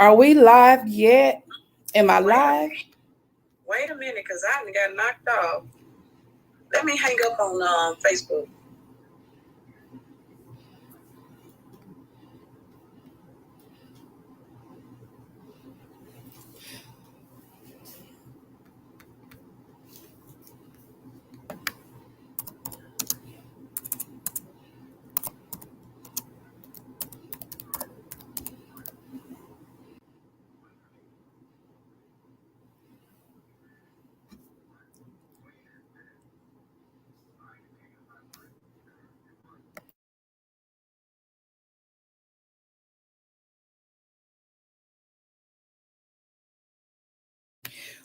Are we live yet? Am I live? Wait a minute, because I got knocked off. Let me hang up on Facebook.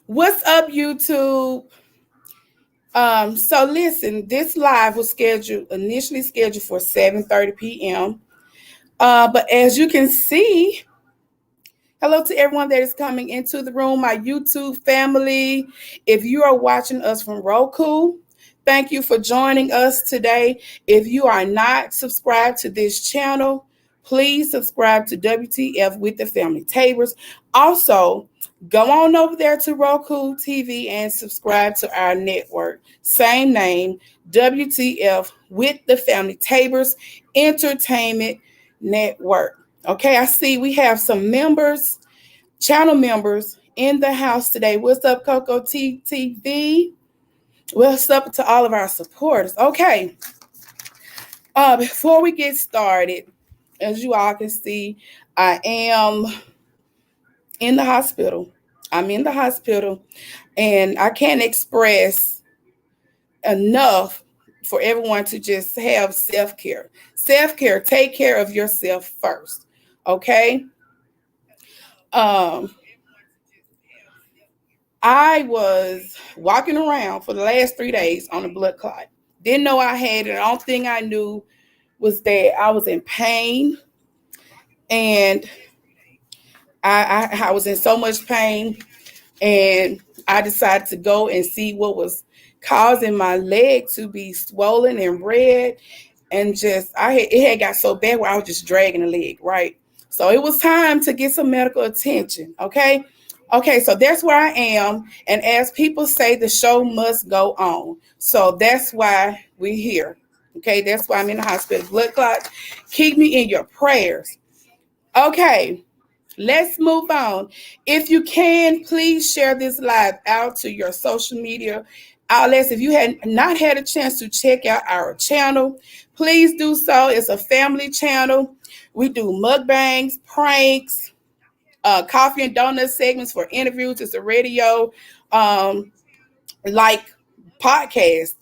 What's up, YouTube? So listen, this live was initially scheduled for 7:30 p.m. But as you can see, hello to everyone that is coming into the room, my YouTube family. If you are watching us from Roku, thank you for joining us today. If you are not subscribed to this channel, please subscribe to W.T.F with the Family Tables. Also, go on over there to Roku TV and subscribe to our network. Same name, W.T.F with the Family Tables Entertainment Network. Okay, I see we have some members, channel members in the house today. What's up, Coco TTV? What's up to all of our supporters? Okay, before we get started, as you all can see, I am in the hospital. I'm in the hospital, and I can't express enough for everyone to just have self-care. Self-care, take care of yourself first, okay? I was walking around for the last 3 days on a blood clot. Didn't know I had it. The only thing I knew was that I was in pain, and I was in so much pain, and I decided to go and see what was causing my leg to be swollen and red, and it had got so bad where I was just dragging the leg, right? So it was time to get some medical attention, okay? Okay, so that's where I am, and as people say, the show must go on. So that's why we're here, okay? That's why I'm in the hospital. Blood clots, keep me in your prayers. Okay, let's move on. If you can, please share this live out to your social media outlets. If you had not had a chance to check out our channel, please do so. It's a family channel. We do mukbangs, pranks, coffee and donut segments for interviews. It's a radio like podcast.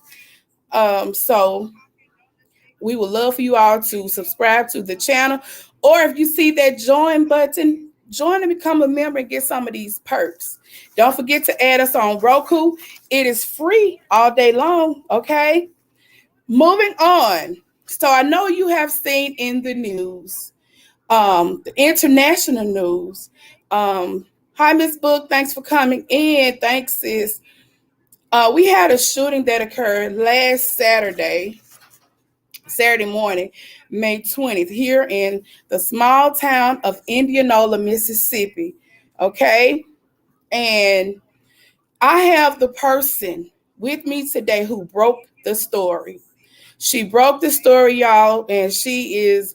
So we would love for you all to subscribe to the channel, or if you see that join button, join and become a member and get some of these perks. Don't forget to add us on Roku. It is free all day long, okay? Moving on. So I know you have seen in the news, the international news. Hi, Miss Book. Thanks for coming in. Thanks, sis. We had a shooting that occurred last Saturday morning, May 20th, here in the small town of Indianola, Mississippi. Okay. And I have the person with me today who broke the story. She broke the story, y'all, and she is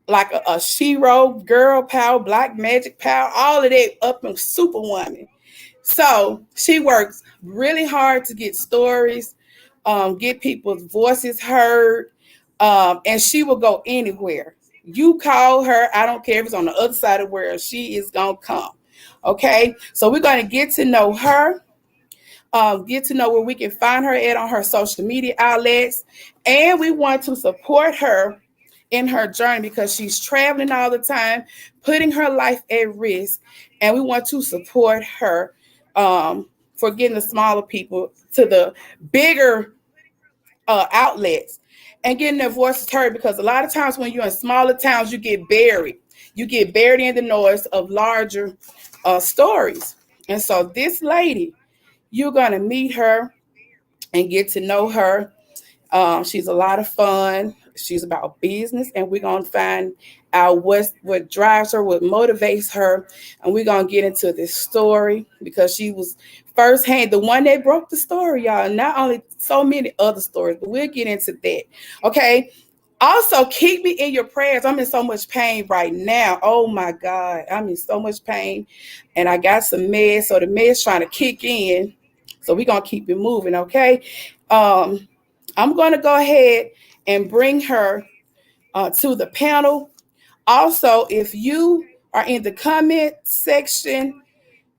like a shero, girl power, black magic power, all of that up in superwoman. So she works really hard to get stories, get people's voices heard, and she will go anywhere. You call her, I don't care if it's on the other side of the world, she is going to come. Okay, so we're going to get to know her, get to know where we can find her at on her social media outlets, and we want to support her in her journey because she's traveling all the time, putting her life at risk, and we want to support her for getting the smaller people to the bigger outlets and getting their voices heard, because a lot of times when you're in smaller towns, you get buried. You get buried in the noise of larger stories. And so this lady, you're going to meet her and get to know her. She's a lot of fun. She's about business, and we're going to find what drives her, what motivates her, and we're gonna get into this story because she was firsthand the one that broke the story, y'all. Not only so many other stories, but we'll get into that. Okay. Also, keep me in your prayers. I'm in so much pain right now. Oh my God, I'm in so much pain, and I got some meds. So the meds trying to kick in. So we're gonna keep it moving, okay? Um, I'm gonna go ahead and bring her to the panel. Also, if you are in the comment section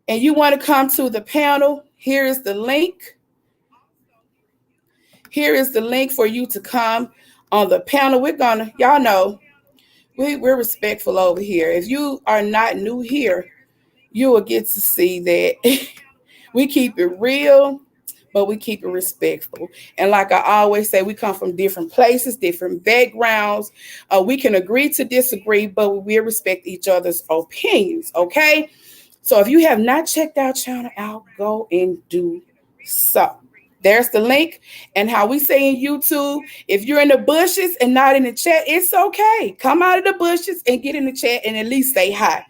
and you want to come to the panel, here is the link. Here is the link for you to come on the panel. Y'all know, we're respectful over here. If you are not new here, you will get to see that we keep it real, but we keep it respectful. And like I always say, we come from different places, different backgrounds. We can agree to disagree, but we respect each other's opinions, okay? So if you have not checked our channel out, go and do so. There's the link. And how we say in YouTube, if you're in the bushes and not in the chat, it's okay. Come out of the bushes and get in the chat and at least say hi.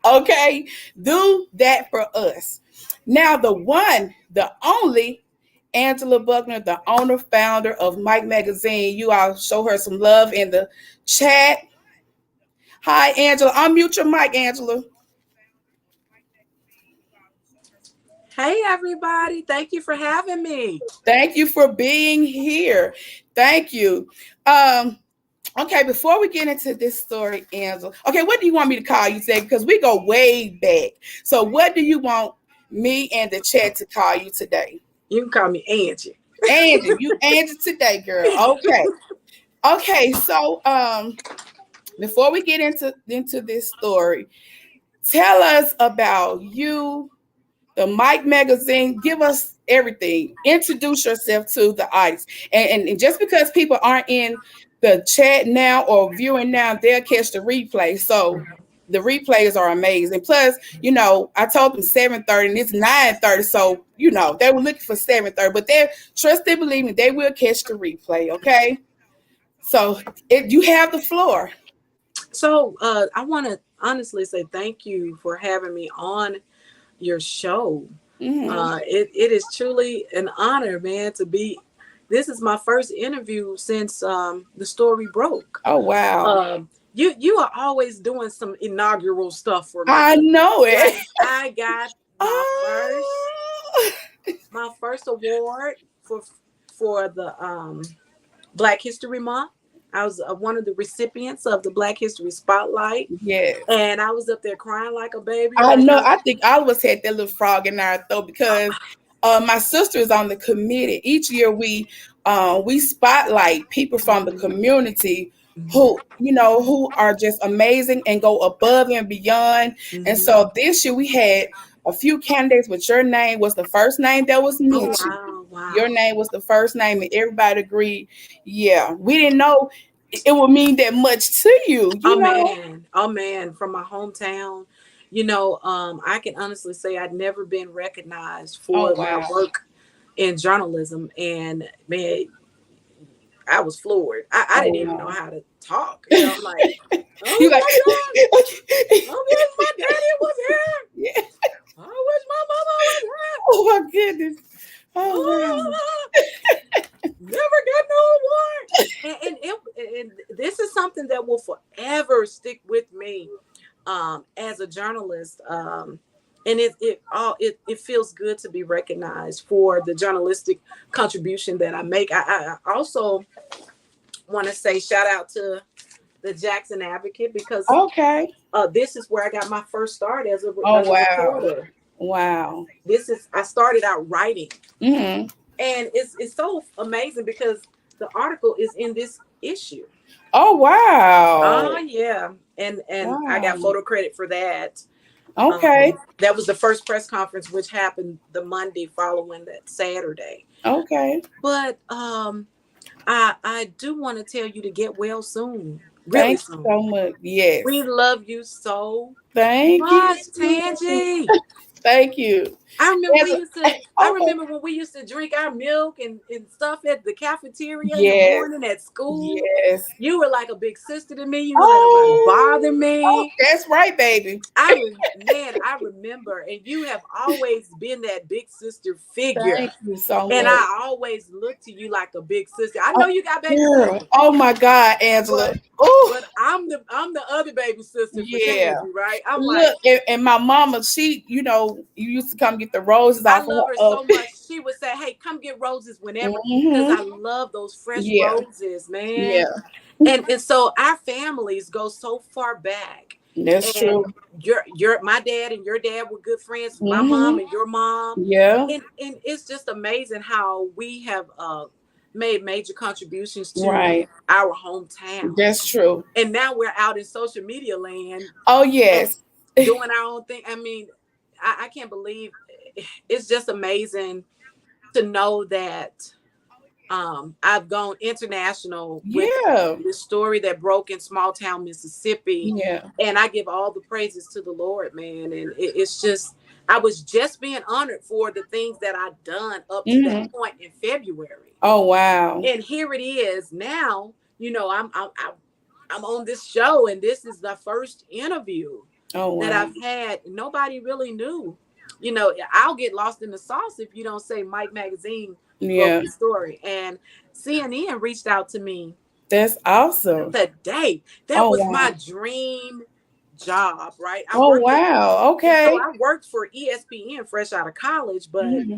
Okay? Do that for us. Now, the one, the only Angela Buckner, the owner, founder of Mike Magazine. You all show her some love in the chat. Hi, Angela. Unmute your mic, Angela. Hey, everybody. Thank you for having me. Thank you for being here. Thank you. Okay, before we get into this story, Angela, okay, what do you want me to call you today? Because we go way back. So what do you want me and the chat to call you today? You can call me Angie. Angie, you Angie today, girl. Okay. Okay, so before we get into this story, tell us about you, the Mike Magazine. Give us everything. Introduce yourself to the audience. And just because people aren't in the chat now or viewing now, they'll catch the replay. So the replays are amazing. Plus, I told them 7:30 and it's 9:30. So, they were looking for 7:30, but they trust and believe me, they will catch the replay. Okay. So you have the floor. So I want to honestly say thank you for having me on your show. Mm-hmm. It is truly an honor, man, to be. This is my first interview since the story broke. Oh, wow. You are always doing some inaugural stuff for me. I know it. Like, I got my first award for the Black History Month. I was one of the recipients of the Black History Spotlight. Yes. And I was up there crying like a baby. I know. I think all of us had that little frog in our throat because my sister is on the committee. Each year we spotlight people from the community who are just amazing and go above and beyond. Mm-hmm. And so this year we had a few candidates, but your name was the first name that was mentioned. Oh, wow. Your name was the first name, and everybody agreed. Yeah, we didn't know it would mean that much to you. Oh man, from my hometown. I can honestly say I'd never been recognized for my work in journalism, and man, I was floored. I didn't even know how to talk. I'm like, oh my God, I wish my daddy was here. Yeah. I wish my mama was here. Oh my goodness. Oh, never got no award. And this is something that will forever stick with me as a journalist. And it feels good to be recognized for the journalistic contribution that I make. I also want to say shout out to the Jackson Advocate because this is where I got my first start as a reporter. Wow. I started out writing. Mm-hmm. And it's so amazing because the article is in this issue. Oh, wow. Oh, yeah. And wow. I got photo credit for that. Okay. That was the first press conference, which happened the Monday following that Saturday. Okay. But I do want to tell you to get well soon. Really Thanks so much. Yes. We love you so much, Tangie. Thank you. I remember As I okay. remember when we used to drink our milk and stuff at the cafeteria in the Yes. morning at school. Yes. You were like a big sister to me. You would let nobody bother Oh, oh, me. that's right, baby. Man, I remember, and you have always been that big sister figure. Thank you so And much. I always look to you like a big sister. I know Oh, you got baby girl. sisters, Oh my God, Angela. but Oh, I'm the other baby sister for yeah. Tangy, right? I'm like, Look, and my mama, she, you used to come get the roses I off of love her her. so much. She would say, "Hey, come get roses whenever," because Hmm. I love those fresh Yeah. roses, man. Yeah. And so our families go so far back. That's And true. your my dad and your dad were good friends, my Hmm. mom and your mom. Yeah. And it's just amazing how we have made major contributions to Right. our hometown. That's true. And now we're out in social media land Oh and yes. doing our own thing. I mean, I can't believe it's just amazing to know that I've gone international with Yeah. the story that broke in small town Mississippi, Yeah. and I give all the praises to the Lord, man. And it's just I was just being honored for the things that I've done up to that Hmm. point in February, Oh wow. and here it is now. I'm on this show, and this is the first interview Oh that wow. I've had. Nobody really knew. I'll get lost in the sauce if you don't say Mike Magazine broke Yeah. the story. And CNN reached out to me That's awesome. today. That Oh was wow. my dream job, right? Oh wow. Okay. I worked for ESPN fresh out of college, but Hmm.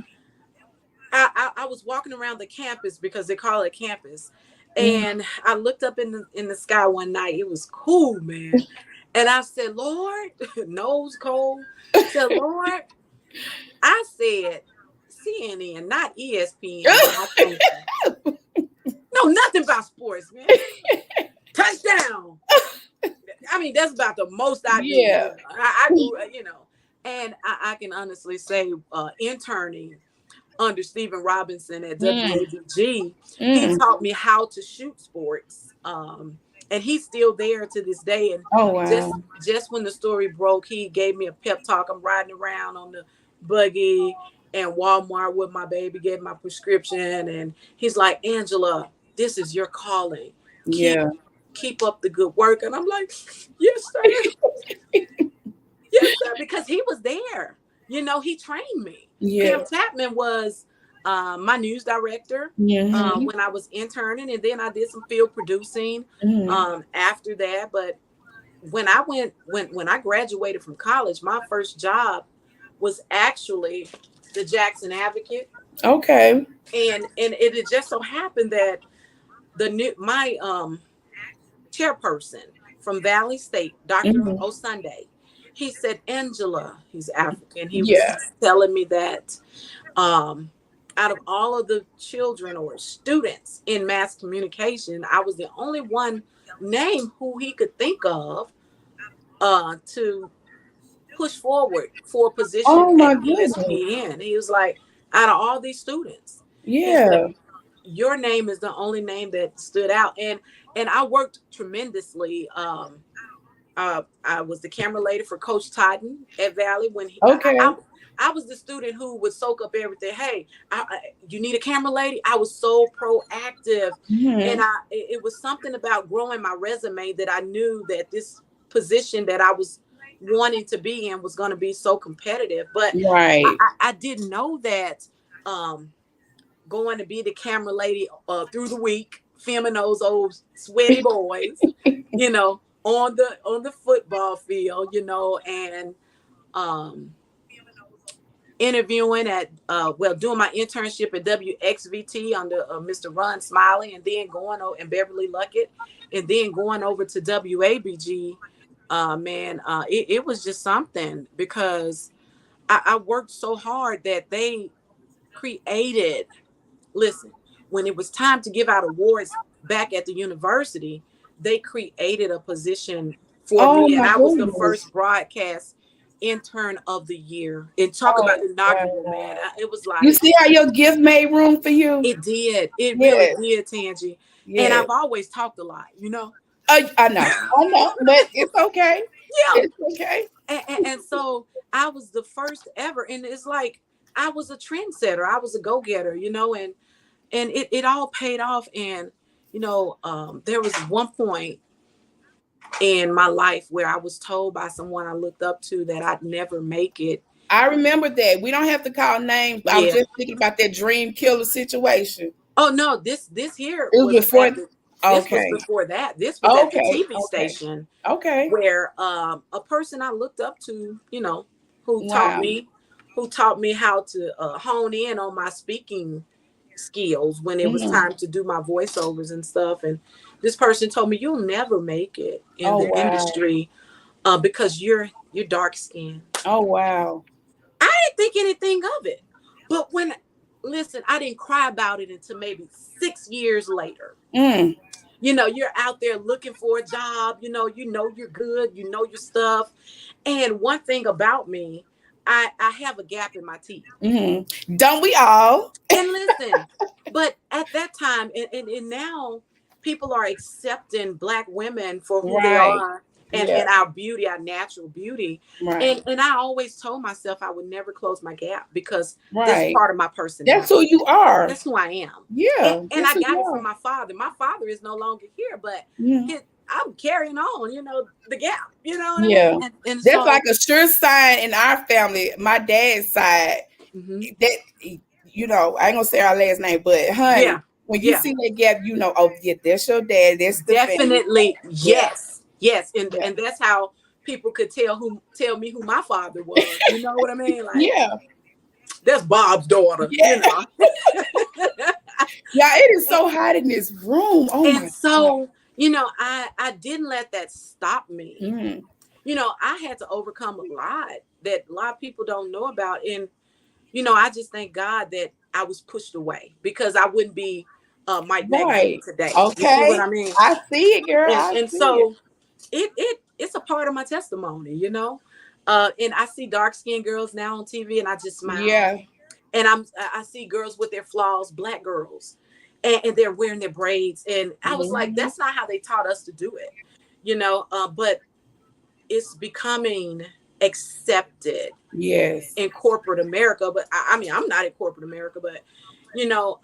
I was walking around the campus because they call it campus. Hmm. And I looked up in the sky one night. It was cool, man. And I said, Lord, nose cold. Said, Lord, I said CNN, not ESPN, but I thank you. No, nothing about sports, man. Touchdown. I mean, that's about the most I do. Yeah. I grew, and I can honestly say, interning under Stephen Robinson at Mm. WABG, he Mm. taught me how to shoot sports. And he's still there to this day. And Oh just wow. just when the story broke, he gave me a pep talk. I'm riding around on the buggy and Walmart with my baby, getting my prescription, and he's like, Angela, this is your calling. Keep Yeah. keep up the good work. And I'm like, yes, sir. Yes, sir. Because he was there. He trained me. Pam Yeah. Chapman was my news director Hmm. when I was interning, and then I did some field producing Hmm. after that. But when I graduated from college, my first job was actually the Jackson Advocate, Okay. and it had just so happened that the new my chairperson from Valley State, Dr. Hmm. Osunday, he said, Angela, he's African. He was Yeah. telling me that um, out of all of the children or students in mass communication, I was the only one named who he could think of to push forward for a position Oh my at goodness. ESPN. He was like, out of all these students, he said, Yeah. your name is the only name that stood out. And I worked tremendously. I was the camera lady for Coach Totten at Valley when Okay. I was the student who would soak up everything. Hey, you need a camera lady? I was so proactive. And Hmm. it was something about growing my resume that I knew that this position that I was wanting to be in was going to be so competitive. But Right. I didn't know that going to be the camera lady through the week, filming those old sweaty boys, on the football field, and um, interviewing at doing my internship at WXVT under Mr. Ron Smiley, and then going over and Beverly Luckett, and then going over to WABG. Man, it was just something because I worked so hard that they created. Listen, when it was time to give out awards back at the university, they created a position for Oh me, and my I was the goodness. first broadcast intern of the year. And talk Oh about inaugural, man. wow. It was You like see how your gift made room for you? it did. It really Yes. did, Tangi. And Yes. I've always talked a lot, I know. I know. But it's okay. Yeah. It's okay. And so I was the first ever. And it's like, I was a trendsetter. I was a go-getter, you know, and it all paid off. And, you know, there was one point in my life where I was told by someone I looked up to that I'd never make it. I remember that. We don't have to call names, but I was Yeah. just thinking about that dream killer situation. Oh no, this here It was was before. this was Okay. before that. This was at the Okay. TV Okay. station Okay. where a person I looked up to, you know, who taught Wow. me how to hone in on my speaking skills when it was Mhm. time to do my voiceovers and stuff. And this person told me, you'll never make it in Oh the wow. industry because you're dark skinned. Oh wow. I didn't think anything of it. But listen, I didn't cry about it until maybe 6 years later. Mm. You know, you're out there looking for a job, you know you're good, you know your stuff. And one thing about me, I have a gap in my teeth. Mm-hmm. Don't we all? And listen, but at that time, and now people are accepting Black women for who they Right. are, Yeah. and our beauty, our natural beauty. Right. And I always told myself I would never close my gap because that's Right. part of my That's personality. who you are. That's who I am. Yeah. And That's I who got you it are. from my father. My father is no longer here, but Mhm. I'm carrying on, you know, the gap, you know what I mean? Yeah. And That's so, like a sure sign in our family. My dad's side. mhm. That I ain't gonna say our last name, but honey, Yeah, when you yeah. see that gap, oh yeah, that's your dad. That's the family. Definitely, Yeah. yes, and Yeah. that's how people could tell me who my father was. You know what I mean? Like, Yeah. that's Bob's daughter. You Yeah. know. Yeah. It is so hot in this room. Oh And my God. so, you know, I didn't let that stop me. Mm. You know, I had to overcome a lot that a lot of people don't know about, and you know, I just thank God that I was pushed away because I wouldn't be Mike Magazine Right. today. You see what Okay. I mean? I see it, girl. I And see it. so it's a part of my testimony, you know. And I see dark skinned girls now on TV, and I just smile. Yeah. And I see girls with their flaws, Black girls, and they're wearing their braids, and I was like, Mhm. that's not how they taught us to do it, you know. But it's becoming accepted Yes. in corporate America. But I mean, I'm not in corporate America, but you know,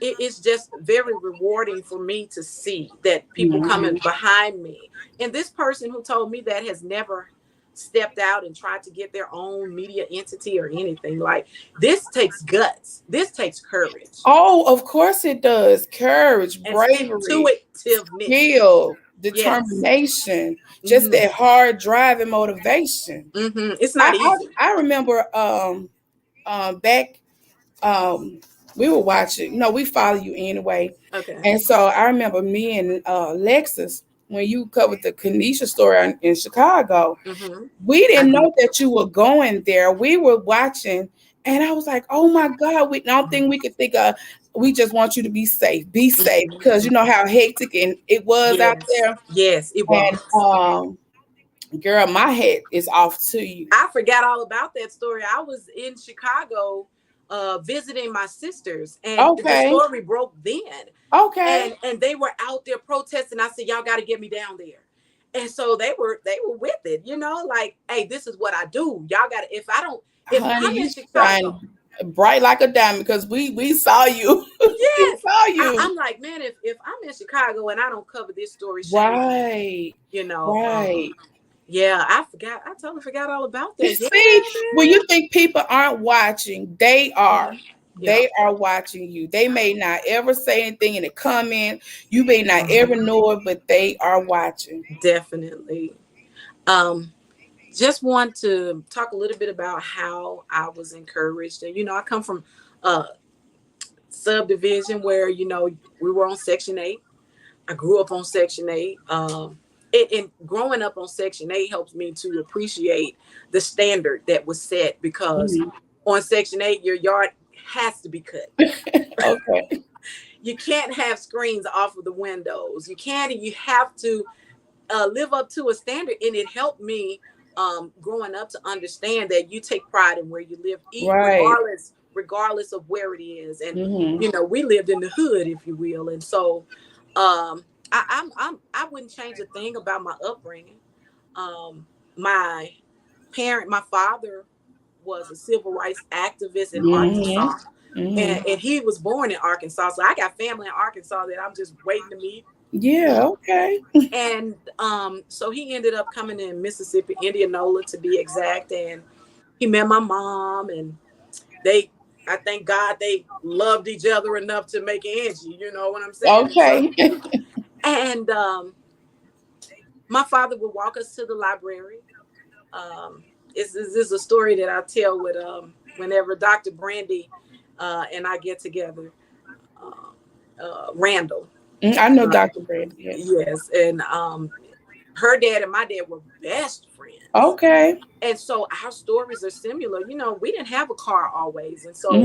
it's just very rewarding for me to see that people coming Mhm. behind me. And this person who told me that has never stepped out and tried to get their own media entity or anything. Like, this takes guts. This takes courage Oh, of course it does. Courage, and stick to bravery, itiveness. skill, Yes. determination, just Mm-hmm. that hard drive and motivation. Mm-hmm. It's I not easy. I remember back we were watching, we follow you anyway. Okay. And so I remember me and Lexus, when you covered the Kanisha story in Chicago, Mm-hmm. we I didn't did. know that you were going there. We were watching, and I was like, oh my God, the only thing we could think of, we just want you to be safe, because you Mm-hmm. know how hectic and it was out Yes. there. Yes, it And was. girl, my head is off to you. I forgot all about that story. I was in Chicago visiting my sisters, and the Okay, story broke then. okay. And they were out there protesting. I said, y'all got to get me down there. And so they were with it, you know, like, hey, this is what I do. Y'all got to, if Honey, I'm in you Chicago, shine bright like a diamond because we saw you. We yes, saw you. I'm like, man, if I'm in Chicago and I don't cover this story, shame on me, Right, you know. right. Yeah, I forgot. I totally forgot all about You that. Yeah, see, when you think people aren't watching, they are. man. Yeah, They are watching you. They may not ever say anything in the comment. You may not ever mhm, know it, but they are watching. definitely. Um, just want to talk a little bit about how I was encouraged. And, you know, I come from a subdivision where, you know, we were on Section 8. I grew up on Section 8. And growing up on Section 8 helps me to appreciate the standard that was set because Mhm. on Section 8, your yard has to be cut. Okay. You can't have screens off of the windows. You have to live up to a standard. And it helped me growing up to understand that you take pride in where you live, Right. regardless of where it is. And Hmm. you know, we lived in the hood, if you will. And so I wouldn't change a thing about my upbringing. My my father was a civil rights activist in Arkansas. Mm-hmm. And he was born in Arkansas. So I got family in Arkansas that I'm just waiting to meet. Yeah, okay. And so he ended up coming in Mississippi, Indianola to be exact. And he met my mom, and I thank God they loved each other enough to make Angie, you know what I'm saying? Okay. And my father would walk us to the library. This is a story that I tell with whenever Dr. Brandy and I get together. Randall. I know Dr. Brandy, yes. Yes, and her dad and my dad were best friends. Okay. And so our stories are similar. You know, we didn't have a car always. And so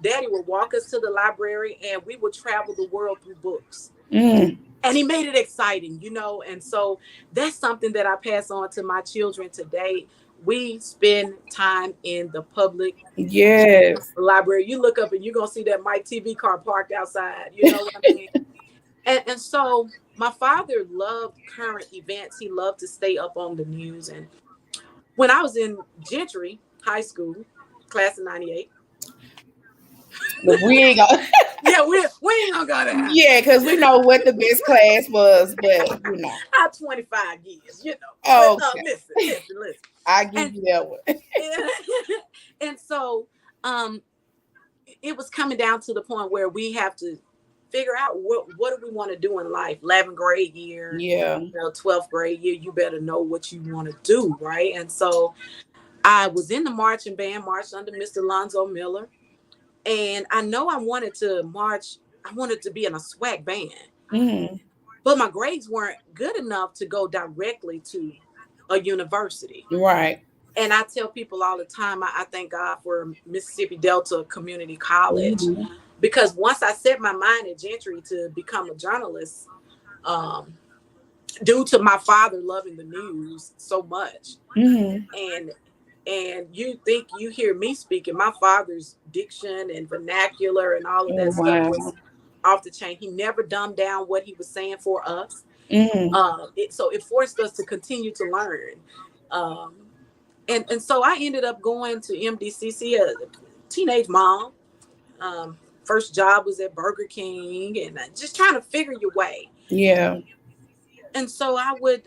Daddy would walk us to the library, and we would travel the world through books. And he made it exciting, you know. And so that's something that I pass on to my children today. We spend time in the public library. You look up and you're going to see that Mike TV car parked outside. You know what I mean? And so my father loved current events. He loved to stay up on the news. And when I was in Gentry High School, class of 98. But we ain't gonna yeah, we ain't gonna go there. Yeah, because we know what the best class was, but you know. Our 25 years, you know. Oh, but, listen. I give you that one. And so it was coming down to the point where we have to figure out what do we want to do in life. 11th grade year, 12th grade year, you better know what you want to do, right? And so I was in the marching band, marched under Mr. Lonzo Miller, and I know I wanted to march. I wanted to be in a SWAC band, but my grades weren't good enough to go directly to a university, right? And I tell people all the time, I thank God for Mississippi Delta Community College, because once I set my mind at Gentry to become a journalist, due to my father loving the news so much, and you think you hear me speaking, my father's diction and vernacular and all of that stuff was off the chain. He never dumbed down what he was saying for us. So it forced us to continue to learn. And so I ended up going to MDCC as a teenage mom. First job was at Burger King, and just trying to figure your way. Yeah. And so I would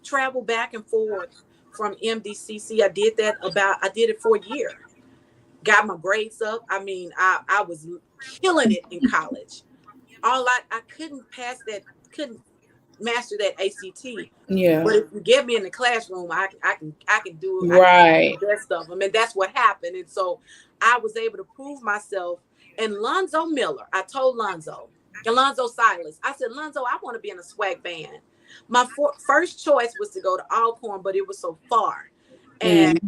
travel back and forth from MDCC. I did it for a year. Got my grades up. I mean, I was killing it in college. I couldn't master that ACT. Yeah. But if you get me in the classroom, I can do it. Right. I can do the best of them. And that's what happened. And so I was able to prove myself. And Lonzo Miller, I told Lonzo Silas, I said, Lonzo, I want to be in a SWAC band. My first choice was to go to Alcorn, but it was so far. And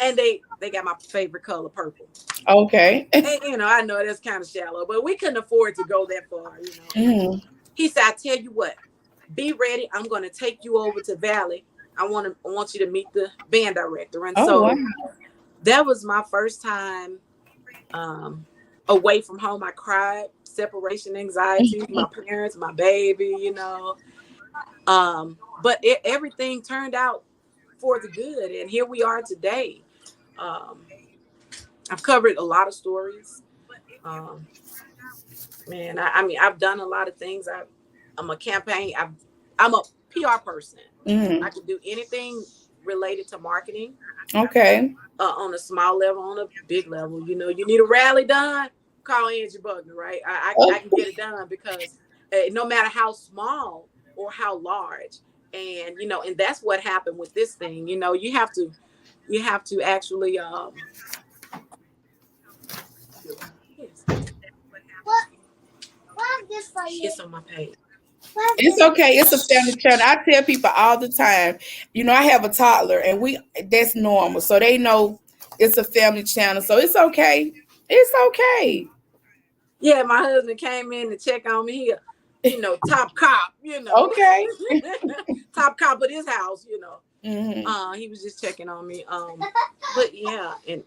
and they got my favorite color, purple. Okay. And, I know that's kind of shallow, but we couldn't afford to go that far, He said, I tell you what, be ready. I'm going to take you over to Valley. I want you to meet the band director. And that was my first time away from home. I cried, separation anxiety, my parents, my baby, but everything turned out for the good. And here we are today. I've covered a lot of stories. Man, I've done a lot of things. I'm a campaign. I'm a PR person. I can do anything related to marketing. Okay. On a small level, on a big level. You need a rally done, call Angie Buckner, right? I can get it done, because no matter how small or how large, and and that's what happened with this thing. You have to actually it's on my page. It's okay. It's a family channel. I tell people all the time, I have a toddler, and that's normal. So they know it's a family channel. So it's okay. It's okay. Yeah, my husband came in to check on me. Top cop, Okay. top cop of this house, he was just checking on me. But yeah, and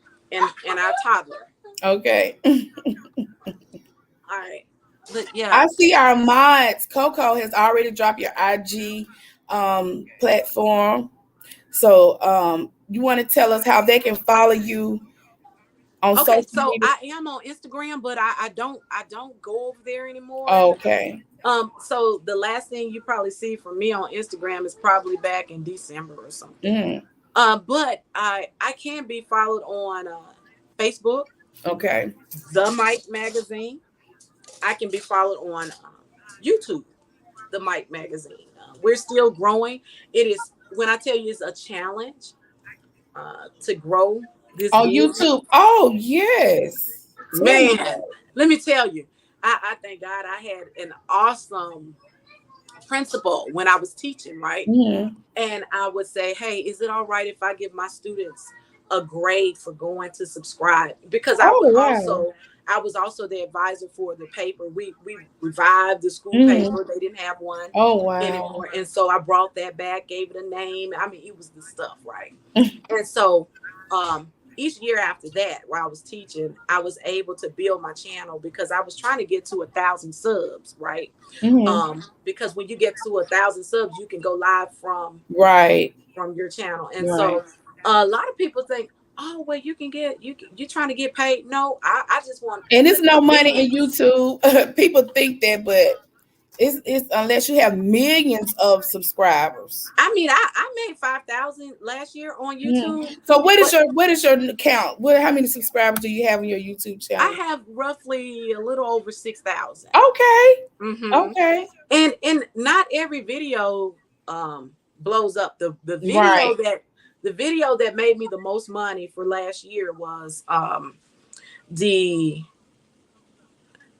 our toddler. Okay. All right. But yeah, I see our mods. Coco has already dropped your IG platform. So you want to tell us how they can follow you on Okay, social so media? I am on Instagram, but I don't go over there anymore. Okay. So the last thing you probably see from me on Instagram is probably back in December or something. Mm, But I can be followed on Facebook, okay. The Mike Magazine. I can be followed on YouTube, The Mike Magazine. We're still growing. It is, when I tell you it's a challenge to grow this On business, YouTube. Oh, yes. Tell me man. about Let me tell you, I thank God I had an awesome principal when I was teaching, right? it. Mhm. And I would say, hey, is it all right if I give my students a grade for going to subscribe? Because Oh, wow. I was also the advisor for the paper. We revived the school Mhm. paper. They didn't have one Oh, wow. anymore. And so I brought that back, gave it a name. I mean, it was the stuff, right? And so each year after that, while I was teaching, I was able to build my channel because I was trying to get to 1,000 subs, right? Mhm. Because when you get to 1,000 subs, you can go live Right. from your channel. And Right. so a lot of people think, oh, well, you're trying to get paid. No, I just want And the it's no money in convenience. YouTube. People think that, but it's unless you have millions of subscribers. I mean, I made 5,000 last year on Mhm. YouTube, So but what is your account? How many subscribers do you have on your YouTube I channel? have roughly a little over 6,000. Okay. Mm-hmm. Okay. And not every video blows up. Right. The video that made me the most money for last year was the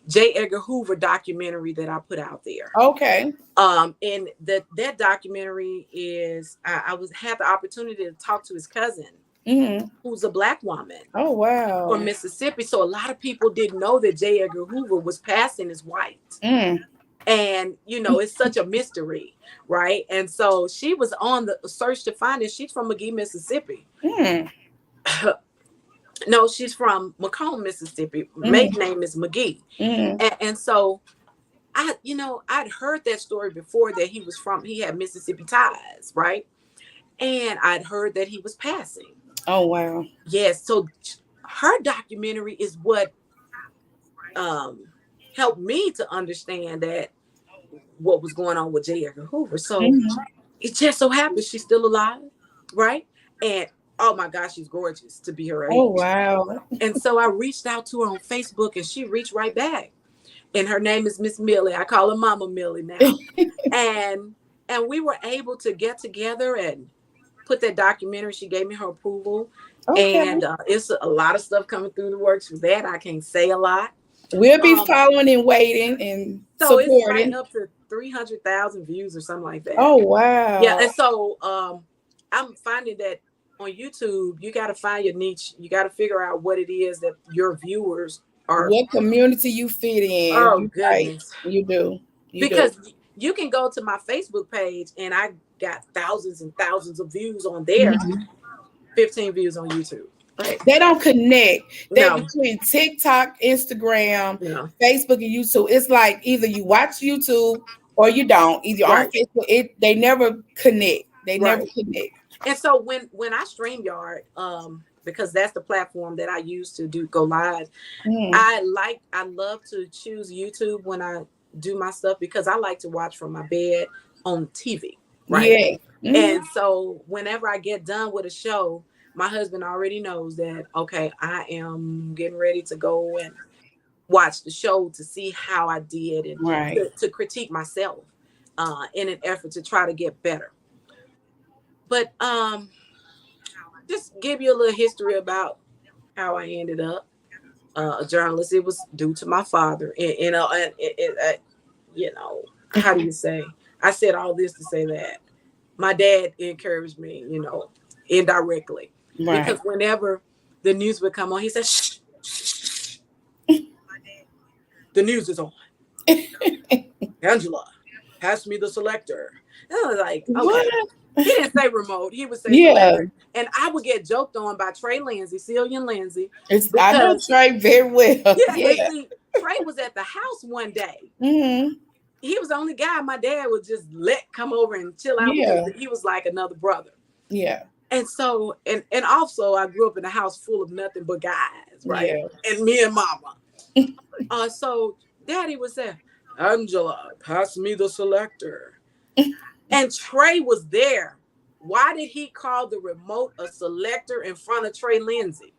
J. Edgar Hoover documentary that I put out there. Okay. And that documentary is I was had the opportunity to talk to his cousin, Mhm. who's a black woman Oh, from wow. Mississippi. So a lot of people didn't know that J. Edgar Hoover was passing as white. Mm. And it's such a mystery, right? And so she was on the search to find it. She's from McGee, Mississippi. Mm. No, she's from Macomb, Mississippi. Mm. Maiden name is McGee. Mm. And so I'd heard that story before, that he had Mississippi ties, right? And I'd heard that he was passing. Oh, wow. Yes. So her documentary is what um helped me to understand that what was going on with J. Edgar Hoover. So Mhm. it just so happens she's still alive, right? And oh my gosh, she's gorgeous to be her Oh, age. wow. And so I reached out to her on Facebook, and she reached right back. And her name is Miss Millie. I call her Mama Millie now. And we were able to get together and put that documentary. She gave me her approval. Okay. And it's a lot of stuff coming through the works for that. I can't say a lot. We'll be Um, following and waiting and so it's right supporting. up to 300,000 views or something like that. Oh, Yeah, wow. and so I'm finding that on YouTube, you got to find your niche. You got to figure out what it is that your viewers are. What community you fit in? Oh You right. goodness, You do. You do. because you can go to my Facebook page and I got thousands and thousands of views on there, Mhm. 15 views on YouTube. Right? They don't connect. They No, between TikTok, Instagram, no, Facebook, and YouTube. It's like either you watch YouTube or you don't. Either on right, Facebook, they never connect. They never right. connect. And so when I StreamYard, because that's the platform that I use to go live, Mm. I love to choose YouTube when I do my stuff, because I like to watch from my bed on TV, right? Yeah. Mhm. And so whenever I get done with a show, my husband already knows that, okay, I am getting ready to go and watch the show to see how I did, and Right. to critique myself in an effort to try to get better. But just give you a little history about how I ended up a journalist. It was due to my father. How do you say? I said all this to say that my dad encouraged me, indirectly, Right. because whenever the news would come on, he said, "Shh, shh, the news is on. Angela, pass me the selector." And I was like, What? okay. He didn't say remote. He would say Yeah. selector. And I would get joked on by Trey Lindsay, Cillian Lindsay, I know because, Trey very well. yeah, but Yeah. see, Trey was at the house one day. Hmm. He was the only guy my dad would just let come over and chill out, because Yeah. he was like another brother. Yeah. And so, and also I grew up in a house full of nothing but guys, right? Yeah. And me and mama. So daddy would say, Angela, pass me the selector. And Trey was there. Why did he call the remote a selector in front of Trey Lindsay?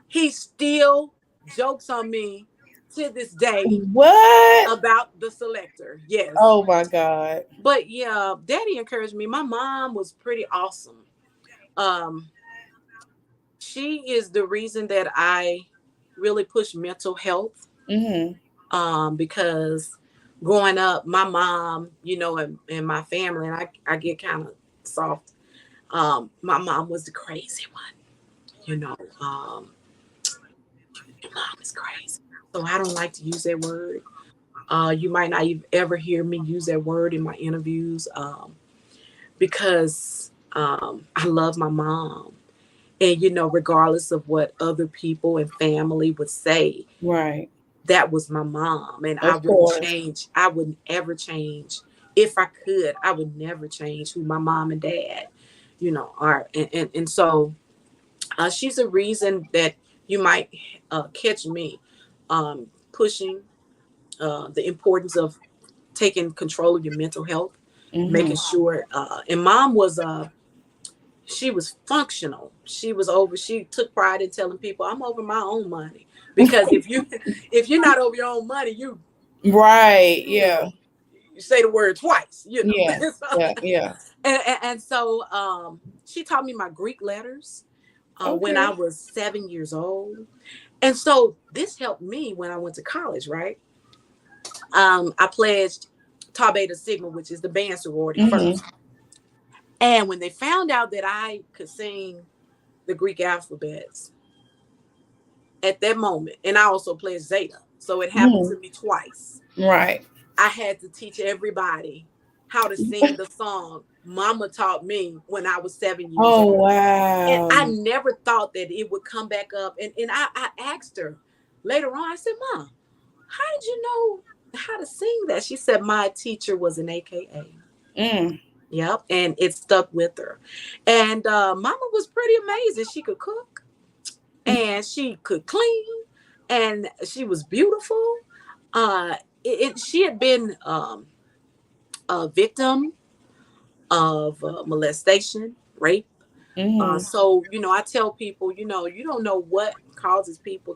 He still jokes on me to this day What? about the selector. Yes. Oh my God. But yeah, daddy encouraged me. My mom was pretty awesome. Um, she is the reason that I really push mental health. Mm-hmm. Because growing up, my mom, and my family, and I get kind of soft. My mom was the crazy one, you know. Your mom is crazy. So I don't like to use that word. You might not even ever hear me use that word in my interviews, because I love my mom. And, regardless of what other people and family would say, Right. that was my mom. And I Of wouldn't course. change. I wouldn't ever change. If I could, I would never change who my mom and dad, are. And so she's a reason that you might catch me pushing the importance of taking control of your mental health, Mm-hmm. making sure. And mom was she was functional. She took pride in telling people, I'm over my own money. Because if you're not over your own money, Right. you Yeah. know, you say the word twice, Yeah. Yeah. Yeah. and so she taught me my Greek letters when I Okay. was 7 years old. And so this helped me when I went to college, right? I pledged Tau Beta Sigma, which is the band sorority Mm-hmm. first. And when they found out that I could sing the Greek alphabets at that moment, and I also played Zeta, so it happened Mm-hmm. to me twice. Right. I had to teach everybody how to sing the song Mama taught me when I was 7 years Oh old. And wow. I never thought that it would come back up. And I asked her later on, I said, Mom, how did you know how to sing that? She said, my teacher was an AKA. Mm. Yep. And it stuck with her. And Mama was pretty amazing. She could cook and she could clean and she was beautiful. She had been a victim of molestation, rape. Mm-hmm. So, I tell people, you don't know what causes people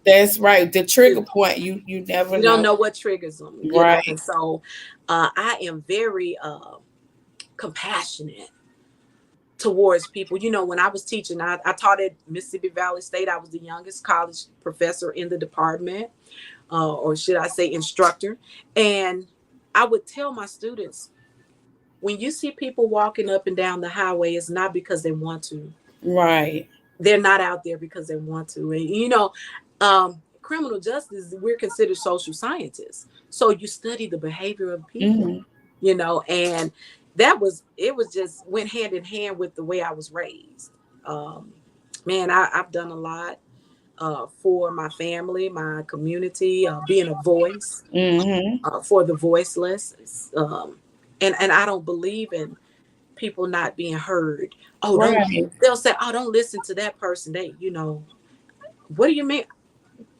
That's right. The to trigger point. You never you don't know. know what triggers them, Right. And so I am very compassionate towards people. When I was teaching, I taught at Mississippi Valley State. I was the youngest college professor in the department, or should I say instructor. And I would tell my students, when you see people walking up and down the highway, it's not because they want to. Right. They're not out there because they want to. And, criminal justice, we're considered social scientists. So you study the behavior of people, Mm-hmm. and it was just went hand in hand with the way I was raised. Um, Man, I've done a lot for my family, my community, being a voice Mm-hmm. for the voiceless. And I don't believe in people not being heard. Oh, don't Right. they'll say, oh, don't listen to that person. What do you mean?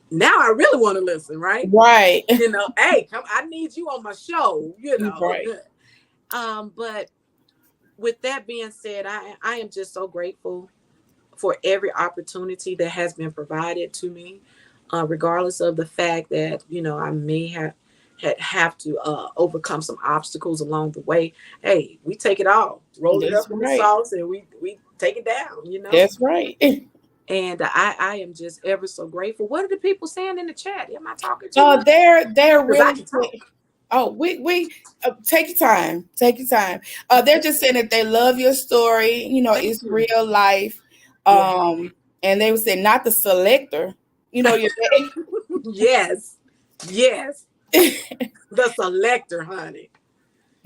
Now I really want to listen, right? Right. Hey, come, I need you on my show. Right. But with that being said, I am just so grateful for every opportunity that has been provided to me, regardless of the fact that I may have to overcome some obstacles along the way. Hey, we take it all, roll it That's up in the right. sauce, and we take it down. That's right. And I am just ever so grateful. What are the people saying in the chat? Am I talking too much? They're Because I really. can talk. Oh, we take your time. Take your time. They're just saying that they love your story. Thank It's you. real life. Yeah. And they would say not the selector. Your Yes. Yes. The selector, honey.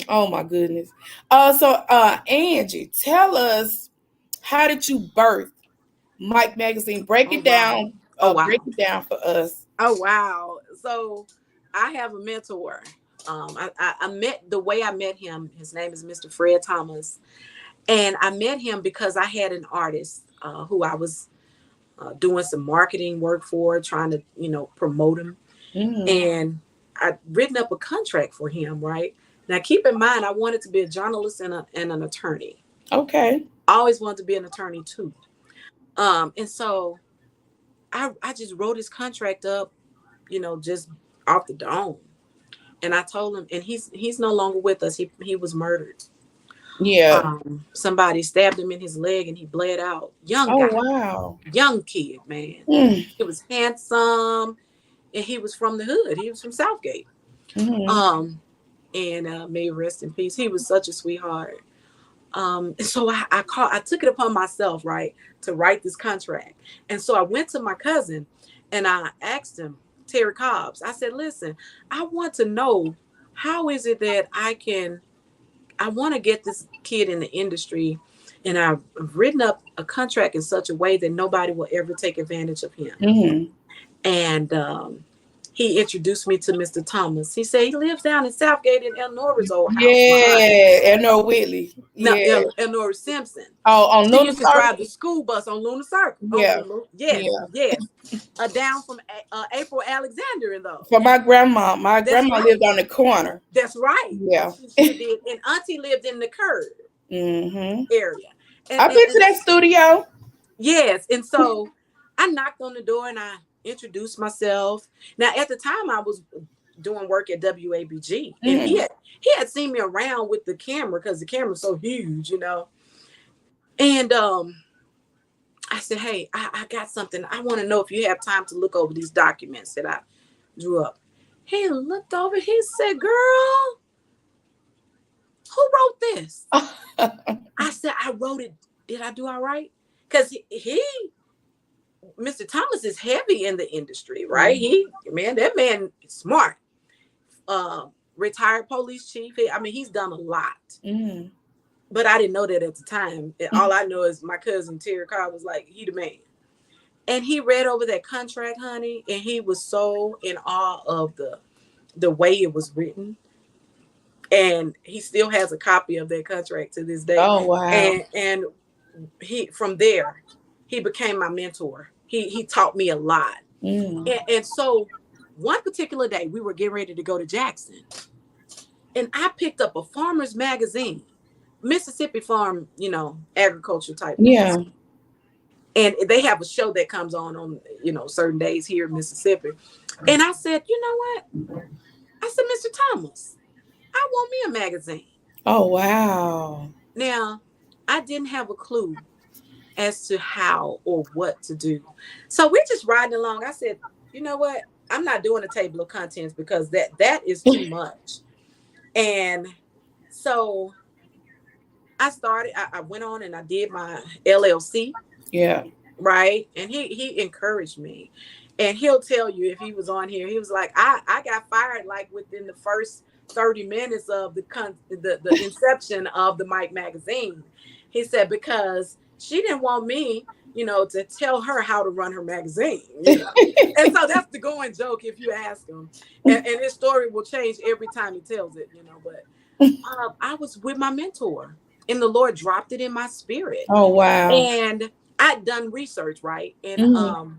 oh my goodness. So Angie, tell us, how did you birth Mike Magazine? Break Oh it wow. down. Oh Break wow. it down for us. Oh wow. So I have a mentor. I met the way I met him. His name is Mr. Fred Thomas, And I met him because I had an artist who I was doing some marketing work for, trying to, promote him. And I'd written up a contract for him, right? Now, keep in mind, I wanted to be a journalist and an attorney. Okay. I always wanted to be an attorney too. And so I just wrote his contract up, just off the dome. And I told him, and he's no longer with us. He was murdered. Yeah. Somebody stabbed him in his leg and he bled out. Young Oh, guy, wow. young kid, man. Mm. He was handsome, and he was from the hood. He was from Southgate. Mm-hmm. And may he rest in peace. He was such a sweetheart. So I took it upon myself, right, to write this contract. And so I went to my cousin and I asked him, Terry Cobbs, I said, listen, I want to know, how is it that I want to get this kid in the industry, and I've written up a contract in such a way that nobody will ever take advantage of him. Mm-hmm. And he introduced me to Mr. Thomas. He said he lives down in Southgate in Elnora's old house behind. Yeah. N.O. Whitley. No, Yeah. Elnora Simpson. Oh, on She Luna used to drive Circle. the school bus on Luna Circle. Yeah. Yes, Yeah. yes. Down from April Alexander in those. For my grandma. My That's grandma right. lived on the corner. That's right. Yeah. She did. And Auntie lived in the curve Mm-hmm. area. I've been to that studio. Yes. And so I knocked on the door and I introduced myself. Now, at the time, I was doing work at WABG, and he had seen me around with the camera because the camera's so huge, And I said, hey, I got something. I want to know if you have time to look over these documents that I drew up. He looked over. He said, girl, who wrote this? I said, I wrote it. Did I do all right? Because Mr. Thomas is heavy in the industry, right? That man is smart. Retired police chief. He's done a lot. Mm. But I didn't know that at the time. All I know is my cousin Terry Carr was like, he the man. And he read over that contract, honey, and he was so in awe of the way it was written. And he still has a copy of that contract to this day. Oh, wow. And he, from there, he became my mentor. He taught me a lot. And so one particular day, we were getting ready to go to Jackson. And I picked up a farmer's magazine, Mississippi Farm, agriculture type. Yeah. Magazine. And they have a show that comes on, certain days here in Mississippi. And I said, you know what? I said, Mr. Thomas, I want me a magazine. Oh, wow. Now, I didn't have a clue as to how or what to do. So we're just riding along. I said, you know what? I'm not doing a table of contents because that is too much. And so I went on and I did my LLC. Yeah. Right. And he encouraged me. And he'll tell you, if he was on here, he was like, I got fired like within the first 30 minutes of the inception of the Mike magazine. He said, because she didn't want me, to tell her how to run her magazine. And so that's the going joke if you ask him. And his story will change every time he tells it, But I was with my mentor, and the Lord dropped it in my spirit. Oh, wow. And I'd done research, right? And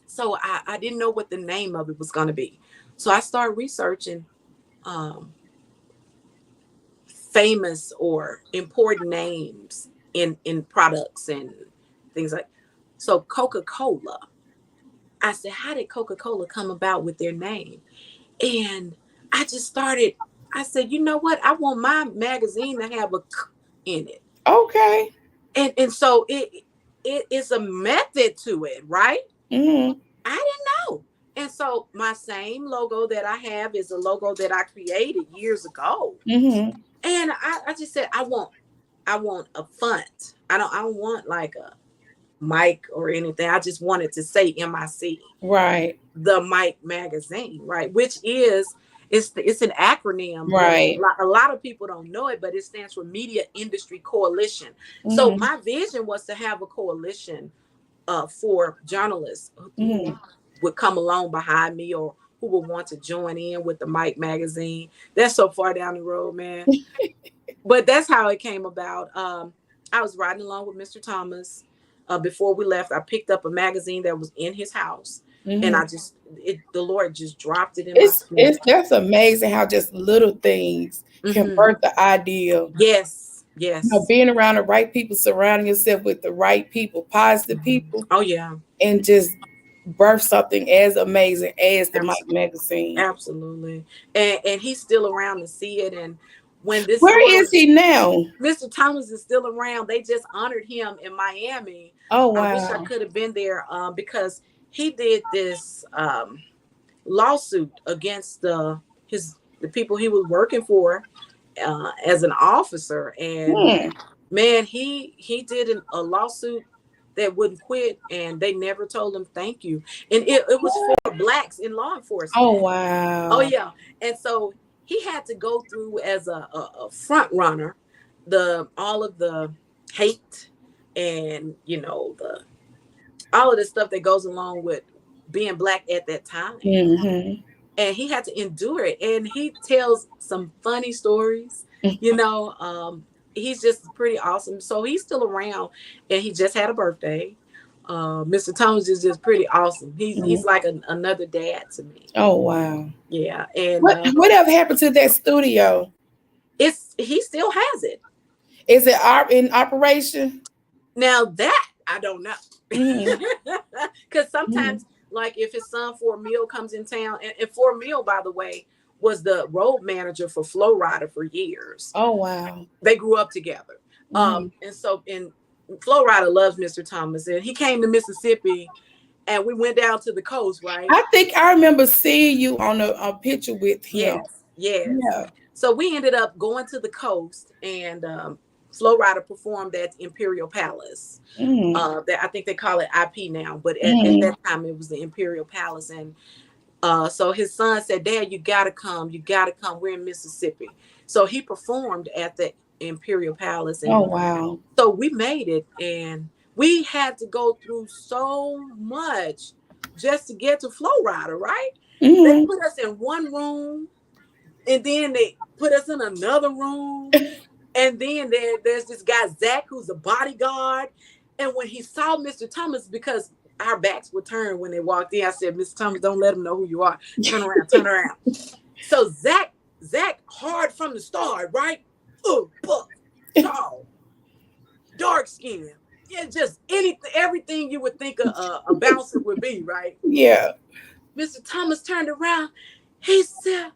so I didn't know what the name of it was going to be. So I started researching famous or important names in products and things like. So Coca-Cola. I said, how did Coca-Cola come about with their name? And I just started. I said, you know what? I want my magazine to have a K in it. Okay. And so it is a method to it, right? Mm-hmm. I didn't know. And so my same logo that I have is a logo that I created years ago. Mm-hmm. And I just said, I want a font. I don't want like a Mike or anything. I just wanted to say MIC. Right. The Mike magazine, right? Which is it's an acronym. Right. A lot of people don't know it, but it stands for Media Industry Coalition. Mm-hmm. So my vision was to have a coalition for journalists who would come along behind me or who would want to join in with the Mike magazine. That's so far down the road, man. But that's how it came about. I was riding along with Mr. Thomas. Before we left, I picked up a magazine that was in his house, and Mhm. the Lord just dropped it in my spirit. It's that's amazing how just little things can Hmm. birth the idea. Yes, yes. Being around the right people, surrounding yourself with the right people, positive people, Oh yeah, and just birth something as amazing as the Mike Abs- magazine. absolutely. And he's still around to see it. And when this Where story, is he now? Mr. Thomas is still around. They just honored him in Miami. Oh I wish I wow. could have been there because he did this lawsuit against the people he was working for as an officer. And Hmm. man, he did a lawsuit that wouldn't quit, and they never told him thank you. And it was for blacks in law Oh enforcement. Oh wow. yeah. And so he had to go through as a front runner all of the hate and the all of the stuff that goes along with being black at that time. Hmm. And he had to endure it. And he tells some funny stories. He's just pretty awesome. So he's still around, and he just had a birthday. Mr. Thomas is just pretty awesome. He's like another dad to me. Oh wow. Yeah, and Whatever happened to that studio? he still has it. Is it in operation? Now that I don't know, Hmm. because sometimes, like if his son Fort Mill comes in town, and Fort Mill, by the way, was the road manager for Flow Rider for years. Oh wow. They grew up together, and so Flow Rider loves Mr. Thomas, and he came to Mississippi, and we went down to the coast, right? I think I remember seeing you on a picture with him. Yes, yes. Yeah. So we ended up going to the coast, and Flow Rider performed at Imperial Palace. Mm. That I think they call it IP now, but at Mm. that time it was the Imperial Palace. And so his son said, "Dad, you gotta come. You gotta come. We're in Mississippi." So he performed at the Imperial Palace, Oh and wow. so we made it, and we had to go through so much just to get to Flow Rider, right? They Mm. put us in one room, and then they put us in another room. And then there's this guy, Zach, who's a bodyguard. And when he saw Mr. Thomas, because our backs were turned when they walked in, I said, "Mr. Thomas, don't let him know who you are. Turn around, turn around." So Zach, hard from the start, right? Buck, tall, dark skin. Yeah, just everything you would think a bouncer would be, right? Yeah. Mr. Thomas turned around. He said,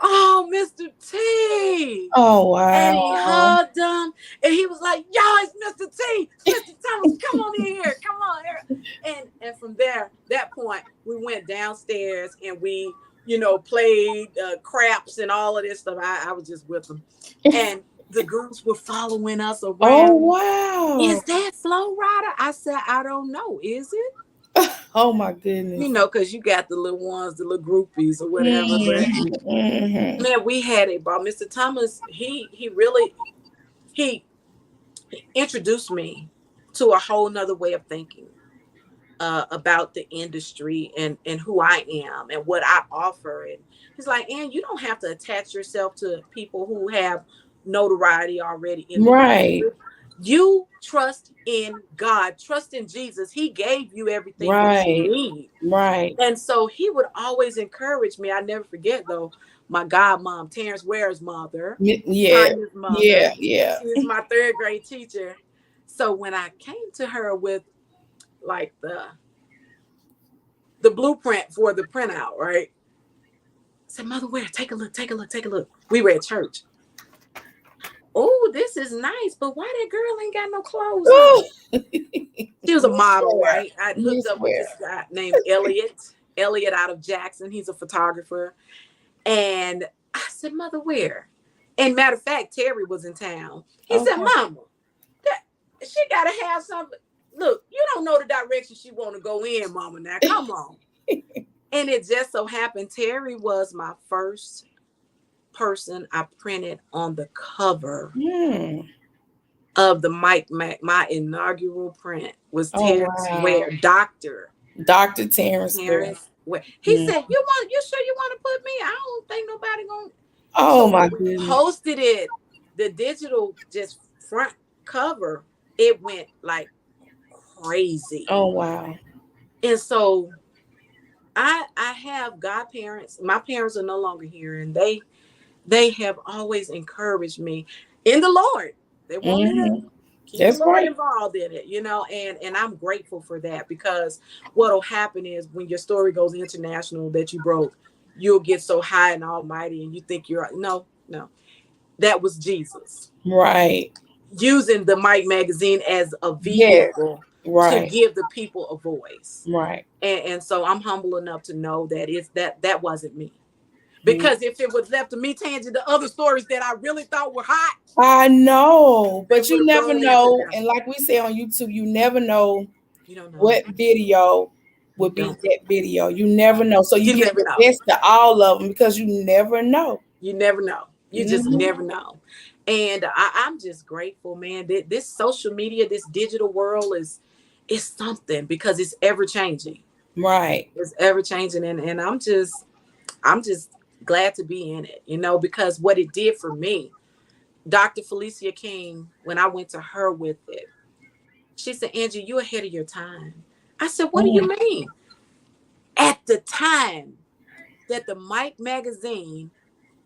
"Oh, Mr. T." Oh And he wow. hugged him, and he was like, "Yo, it's Mr. T, Mr. Thomas, come on in here, come on here." And from that point, we went downstairs and we, played craps and all of this stuff. I was just with them, and the girls were following us Oh around. wow. Is that Flow Rider? I said, "I don't know. Is it?" Oh my goodness. Because you got the little ones, the little groupies or whatever. But Mm-hmm. man, we had it, bro. Mr. Thomas, he really he introduced me to a whole nother way of thinking about the industry and who I am and what I offer. And he's like, "And you don't have to attach yourself to people who have notoriety already in the Right. industry. You trust in God, trust in Jesus. He gave you everything that you Right. need." Right. And so he would always encourage me. I never forget, though, my godmom, Terrence Ware's mother, Yeah. Tanya's mother. Yeah. Yeah. She was my third grade teacher. So when I came to her with like the blueprint for the printout, right? I said, "Mother Ware, take a look, take a look, take a look." We were at church. "Oh, this is nice, but why that girl ain't got no clothes on?" She was a model, right? I hooked Miss up with Ware. this guy named Elliot out of Jackson. He's a photographer. And I said, "Mother, where?" And matter of fact, Terry was in town. He said, Okay. "Mama, she gotta have something. Look, you don't know the direction she want to go in, Mama. Now, come on." And it just so happened Terry was my first person I printed on the cover of the my inaugural print was Oh Terrence wow. Ware, Dr. Dr. Terrence Ware. Terrence Ware. He said, "You sure you want to put me? I don't think nobody gonna." Oh So my when we goodness. posted it the digital just front cover, it went like crazy. Oh wow. And so I have godparents. My parents are no longer here, and they have always encouraged me in the Lord. They want me to Mm-hmm. keep the That's Lord right. involved in it, and I'm grateful for that, because what'll happen is when your story goes international that you broke, you'll get so high and almighty and you think you're no. That was Jesus Right. using the Mike magazine as a Yes. vehicle to Right. give the people a voice. Right. And so I'm humble enough to know that that wasn't me. Mm. Because if it was left to me, Tangy, the other stories that I really thought were hot, I know, they but would you have never gone know. international. And like we say on YouTube, you never know You don't know. what video You would be don't. that video. You never know. So you You get never the know. best of all of them because you never know. You never know. You just Mhm. never know. And I'm just grateful, man. This social media, this digital world is something, because it's ever changing. Right. It's ever changing, and I'm just glad to be in it, because what it did for me, Dr. Felicia King, when I went to her with it, she said, Angie, you're ahead of your time. I said, what do you Mm. mean? At the time that the Mike magazine,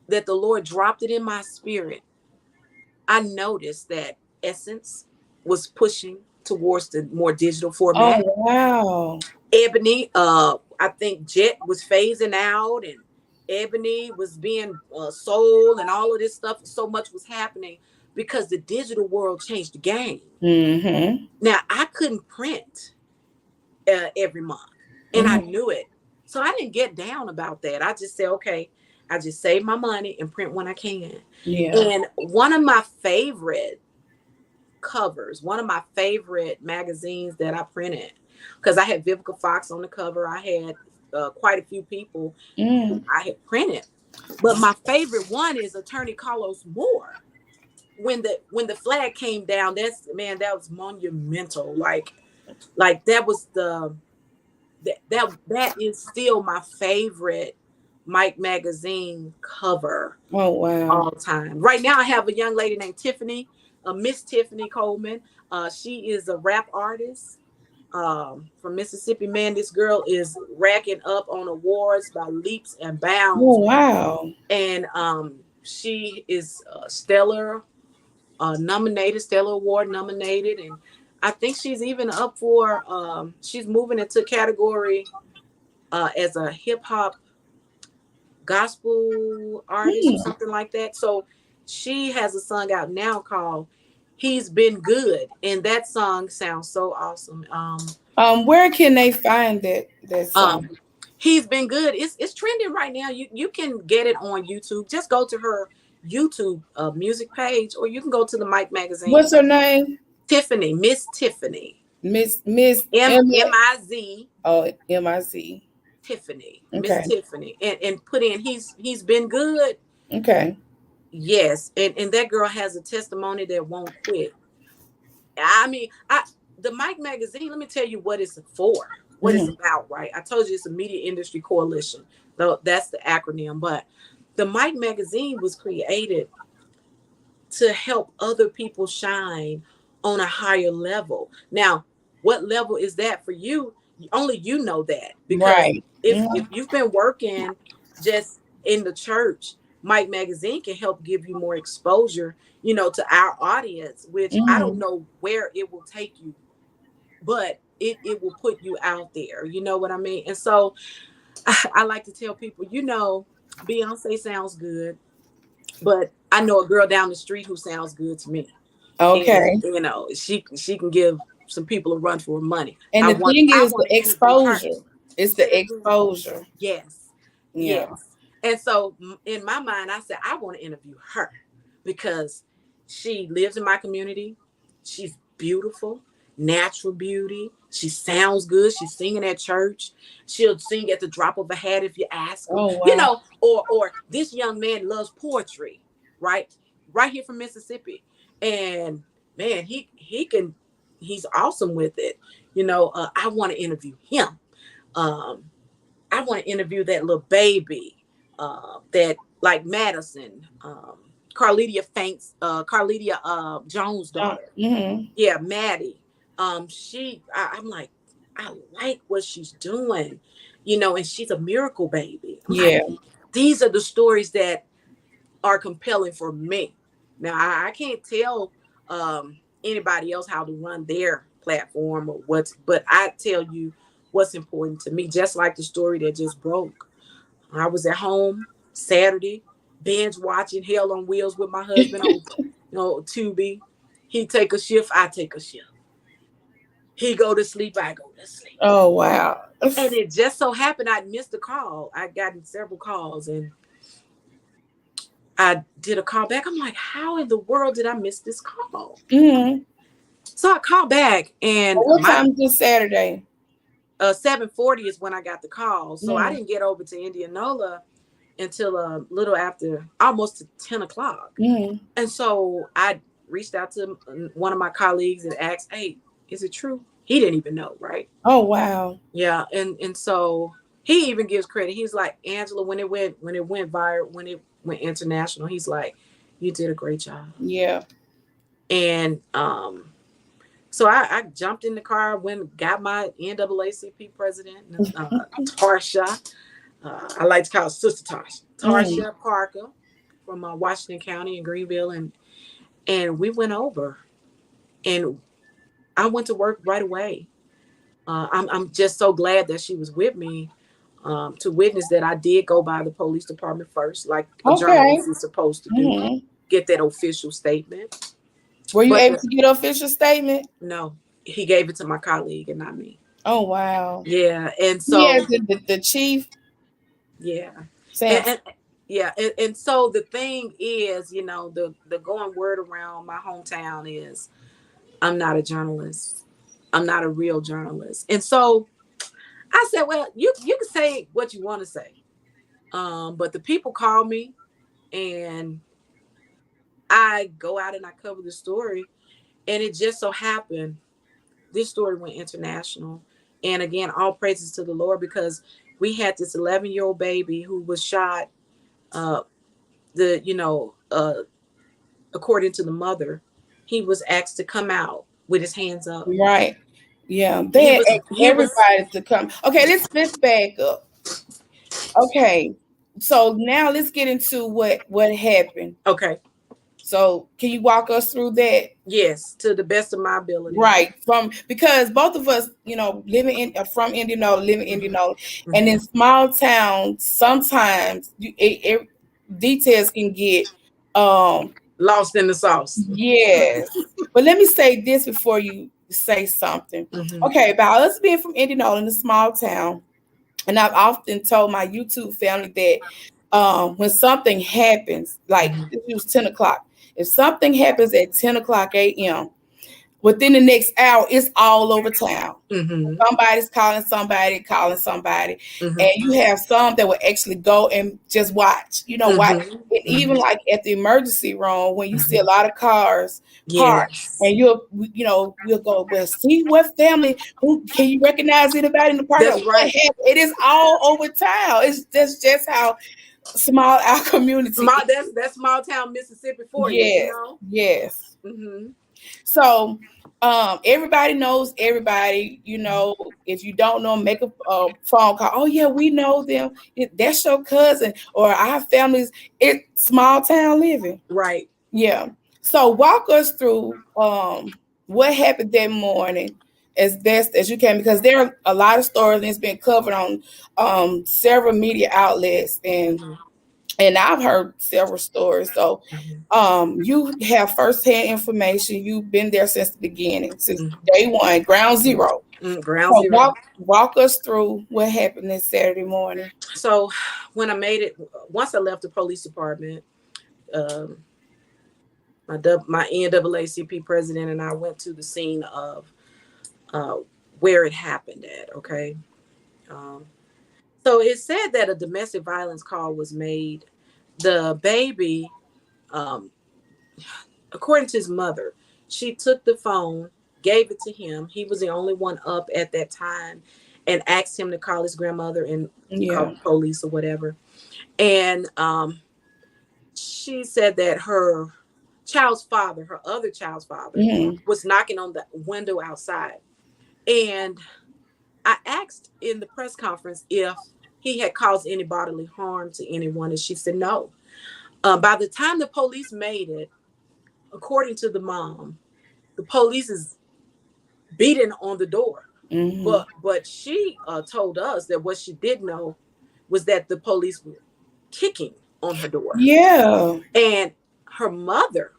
that the Lord dropped it in my spirit, I noticed that Essence was pushing towards the more digital Oh format. wow. Ebony, I think Jet was phasing out, and Ebony was being sold, and all of this stuff. So much was happening because the digital world changed the game. Mm-hmm. Now I couldn't print every month, and I Mm-hmm. knew it, so I didn't get down about that. I just said, okay, I just save my money and print when I can. Yeah. And one of my favorite covers, one of my favorite magazines that I printed, because I had Vivica Fox on the cover. I had quite a few people who Mm. I had printed, but my favorite one is Attorney Carlos Moore. When the flag came down, that was monumental. Like that was that is still my favorite Mike magazine cover Oh wow. all time. Right now, I have a young lady named Tiffany, Miss Tiffany Coleman. She is a rap artist from Mississippi. Man, this girl is racking up on awards by leaps and Oh bounds, wow. and she is stellar nominated, Stellar Award nominated, and I think she's even up for. She's moving into category as a hip hop gospel artist or Mm. something like that. So she has a song out now called "He's Been Good," and that song sounds so awesome. Where can they find that Um, song? "He's Been Good." It's trending right now. You can get it on YouTube. Just go to her YouTube music page, or you can go to the Mike What's magazine. her name? Tiffany, Miss Tiffany, Miss M M. M I Z Oh, MIC. Tiffany, Miss Okay. Tiffany, and put in he's been good. Okay. Yes, and that girl has a testimony that won't quit. I mean, the Mike magazine. Let me tell you what it's for, what it's Mm-hmm. about. Right? I told you it's a media industry coalition. Though that's the acronym, but the Mike magazine was created to help other people shine on a higher level. Now, what level is that for you? Only you know that, because Right. if Mm-hmm. you've been working just in the church, Mike Magazine can help give you more exposure, to our audience, which I don't Mm-hmm. know where it will take you, but it will put you out there. You know what I mean? And so I like to tell people, Beyonce sounds good, but I know a girl down the street who sounds good to me, and Okay. she can give some people a run for her money. And I the want thing I is the want to interview her. exposure. It's Say the that again. exposure. Yes, Yeah. yes. And so in my mind, I said I want to interview her because she lives in my community. She's beautiful, natural beauty. She sounds good. She's singing at church. She'll sing at the drop of a hat if you ask her. Oh wow. Or this young man loves poetry, right? Right here from Mississippi, and man, he's awesome with it. I want to interview him. Um, I want to interview that little baby, that like Madison. Carlidia Jones' daughter. Mm-hmm. Yeah, Maddie. I'm like, I like what she's doing, and she's a miracle baby. I'm like, Yeah. these are the stories that are compelling for me. Now, I can't tell anybody else how to run their platform or but I tell you what's important to me, just like the story that just broke. I was at home Saturday, binge watching Hell on Wheels with my husband on, Tubi. He take a shift, I take a shift. He go to sleep, I go to sleep. Oh wow. And it just so happened I missed a call. I gotten several calls, and I did a call back. I'm like, how in the world did I miss this call? Mm-hmm. So I called back, and What my time is this Saturday? 7:40 is when I got the call. So I Mm-hmm. didn't get over to Indianola until a little after, almost to 10 o'clock. Mm-hmm. And so I reached out to one of my colleagues and asked, hey, is it true? He didn't even know, right? Oh wow. Yeah. And so he even gives credit. He's like, Angela, when it went viral, when it went international, he's like, you did a great job. Yeah. And so I jumped in the car, went, got my NAACP president, Tarsha. I like to call her Sister Tarsha. Mm-hmm. Tarsha Parker from Washington County in Greenville. And we went over. And I went to work right away. I'm just so glad that she was with me, to witness that I did go by the police department first, like a Okay. journalist is supposed to do, Mm-hmm. get that official statement. Were you But able to get an official statement? no, he gave it to my colleague and not me. Oh wow. Yeah, and Yeah, so the chief yeah, and, Samson. and yeah, and so the thing is, the going word around my hometown is I'm not a journalist. I'm not a real journalist. And so I said, well, you can say what you want to say. But the people call me, and I go out and I cover the story. And it just so happened this story went international. And again, all praises to the Lord, because we had this 11-year-old baby who was shot. Uh, the according to the mother, he was asked to come out with his hands up. Right. Yeah. He They had was asked he was everybody to come. Okay, let's back up. Okay. So now let's get into what happened. okay. So can you walk us through that? Yes, to the best of my ability. Right. From because both of us, living in from Indianola, living in Mhm. Indianola, and Mhm. in small towns, sometimes details can get Lost in the sauce. yes. But let me say this before you say something. Mhm. Okay, about us being from Indianola in a small town, and I've often told my YouTube family that when something happens, like Mhm. it was 10 o'clock, if something happens at 10 o'clock a.m., within the next hour, it's all over town. Mhm. Somebody's calling somebody, and Mhm. you have some that will actually go and just watch. Watch. Mhm. And even Mhm. like at the emergency room, when you see a Mhm. lot of cars parked, Yes. and we'll go, well, see what family? Who can you recognize anybody in the parking lot? That's What right. happened? It is all over town. That's just how small our community Small. is. That's small town Mississippi for you. You Yes, know. yes. Mhm. So everybody knows everybody. If you don't know, make a phone call. Oh yeah, we know them. That's your cousin or our families. It's small town living. Right. Yeah. So walk us through what happened that morning as best as you can, because there are a lot of stories and it's been covered on several media outlets, and Mhm. I've heard several stories. So Mhm. you have firsthand information. You've been there since the beginning, since Mhm. day one, ground zero. Ground So zero. walk us through what happened this Saturday morning. So when I made it, once I left the police department, um, my NAACP president and I went to the scene of uh, where it happened at. Okay. Um, so it said that a domestic violence call was made. The baby, um, according to his mother, she took the phone, gave it to him. He was the only one up at that time, and asked him to call his grandmother and call Yeah. the police or whatever. And she said that her child's father, her other child's father, was knocking on the window outside. And I asked in the press conference if he had caused any bodily harm to anyone, and she said no. By the time the police made it, according to the mom, the police is beating on the door. But she told us that what she did know was that the police were kicking on her door. Yeah. And her mother,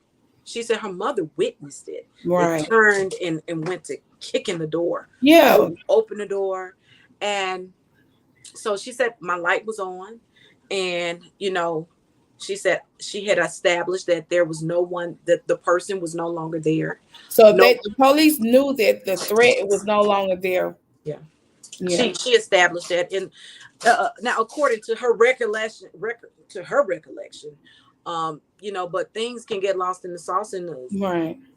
she said her mother witnessed it. Right. They turned and went to kicking the door. Yeah. Open the door. And so she said my light was on. And, you know, she said she had established that there was no one, that the person was no longer there. So the police knew that the threat was no longer there. Yeah. Yeah. She established that. And now, according to her recollection, you know, but things can get lost in the sauce and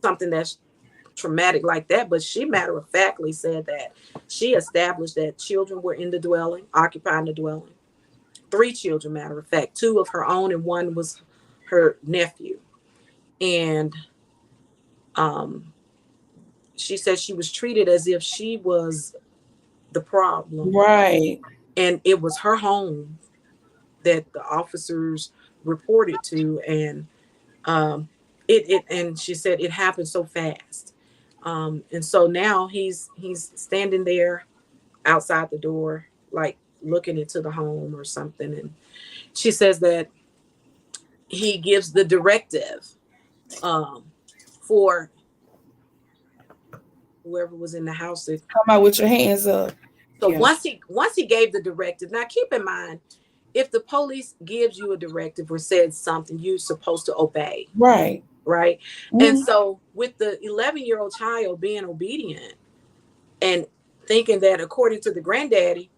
something that's traumatic like that. But she matter of factly said that she established that children were in the dwelling, occupying the dwelling. 3 children, matter of fact, 2 of her own, and 1 was her nephew. And she said she was treated as if she was the problem. Right. And it was her home that the officers reported to. And and she said it happened so fast. And so now he's standing there outside the door, like looking into the home or something. And she says that he gives the directive for whoever was in the house to come out with your hands up. So once he gave the directive, now keep in mind, if the police gives you a directive or says something, you're supposed to obey. Right. Right. And so with the 11-year-old child being obedient and thinking that according to the granddaddy,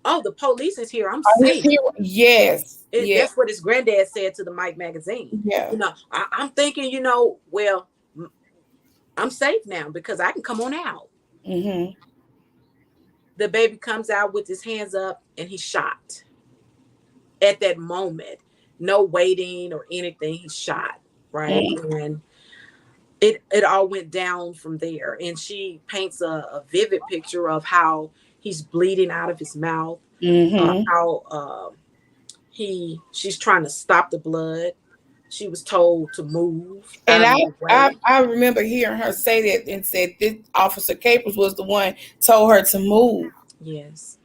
oh, the police is here, I'm safe. Yes. That's what his granddad said to the Mike magazine. Yeah. You know, I'm thinking, you know, well, I'm safe now because I can come on out. The baby comes out with his hands up and he's shot. At that moment, no waiting or anything, he's shot. Right. And it all went down from there. And she paints a vivid picture of how he's bleeding out of his mouth, how she's trying to stop the blood. She was told to move. And I remember hearing her say that and said this Officer Capers was the one told her to move. Yes.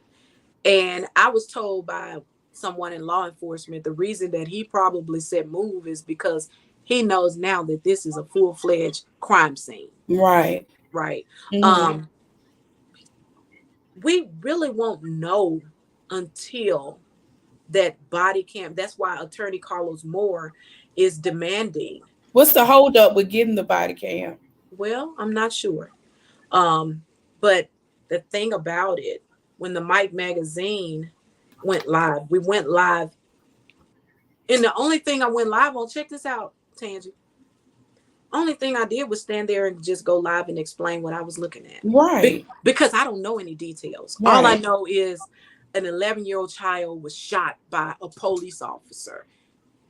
And I was told by someone in law enforcement, the reason that he probably said move is because he knows now that this is a full-fledged crime scene. Right. Right. We really won't know until that body cam. That's why Attorney Carlos Moore is demanding. What's the holdup with getting the body cam? Well, I'm not sure. But the thing about it, when the Mike magazine went live, we went live. And the only thing I went live on, check this out, Tangie. Only thing I did was stand there and just go live and explain what I was looking at. Right. Because I don't know any details. Right. All I know is an 11-year-old child was shot by a police officer.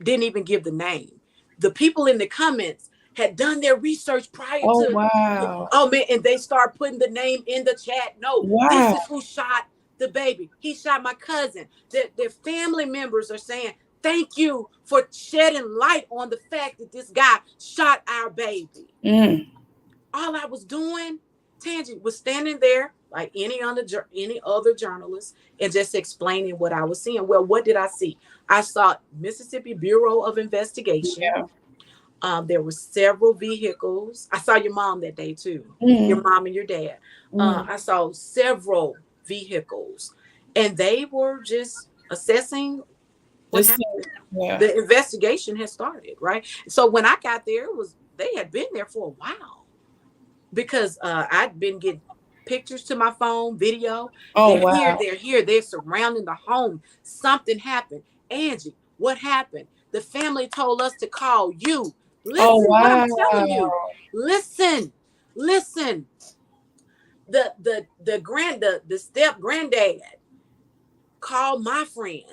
Didn't even give the name. The people in the comments had done their research prior to. Wow. Oh, man. And they start putting the name in the chat. No, This is who shot the baby. He shot my cousin. Their family members are saying, thank you for shedding light on the fact that this guy shot our baby. All I was doing, Tangie, was standing there like any other journalist and just explaining what I was seeing. Well, what did I see? I saw Mississippi Bureau of Investigation. Yeah. There were several vehicles. I saw your mom that day too. Your mom and your dad. I saw several vehicles, and they were just assessing what happened. Yeah. The investigation had started, right? So when I got there, they had been there for a while because I'd been getting pictures to my phone, video. They're here. They're surrounding the home. Something happened. Angie, what happened? The family told us to call you. Listen what I'm telling you. Listen. The step granddad called my friend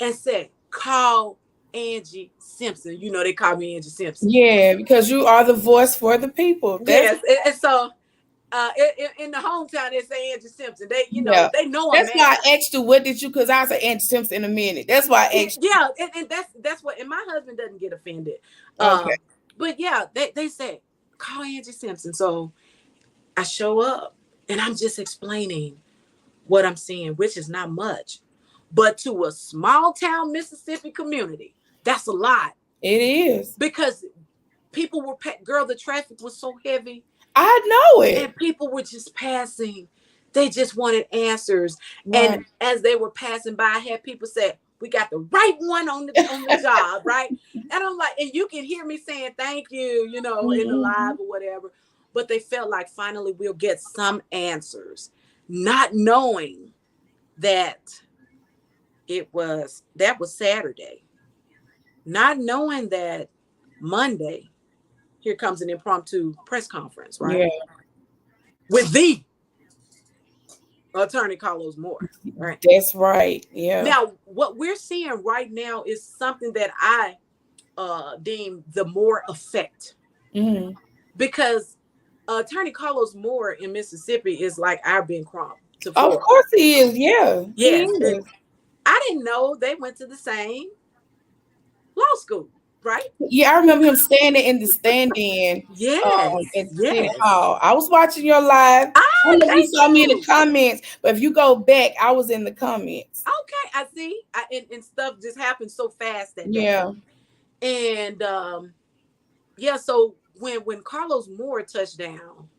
and said, call Angie Simpson. You know, they call me Angie Simpson. Yeah, because you are the voice for the people. Yes, and so in the hometown they say Angie Simpson. They, you know, Yeah. they know I'm That's why married. I asked you, what did you, because I say Aunt Simpson in a minute. That's why I asked you. Yeah, and that's what, and my husband doesn't get offended. Okay. But yeah, they say call Angie Simpson. So I show up and I'm just explaining what I'm seeing, which is not much, but to a small town Mississippi community, that's a lot. It is. Because people were girl, the traffic was so heavy. I know it. And people were just passing. They just wanted answers. Right. And as they were passing by, I had people say, we got the right one on the job, right? And I'm like, and you can hear me saying thank you, you know, in the live or whatever. But they felt like finally we'll get some answers, not knowing that that was Saturday, not knowing that Monday, here comes an impromptu press conference, right? Yeah. With the attorney Carlos Moore, right? That's right. Yeah. Now, what we're seeing right now is something that I deem the Moore effect, because attorney Carlos Moore in Mississippi is like our Ben Crump to Florida. Of course he is. Yeah. Yes, He is. I didn't know they went to the same law school, right? Yeah, I remember him standing in the stand-in Yes, at the City yes. Hall. I was watching your live. I don't know if you Thank saw me in you. the comments, but if you go back, I was in the comments. Okay, I see. And stuff just happened so fast that day. Yeah. And yeah, so when Carlos Moore touched down,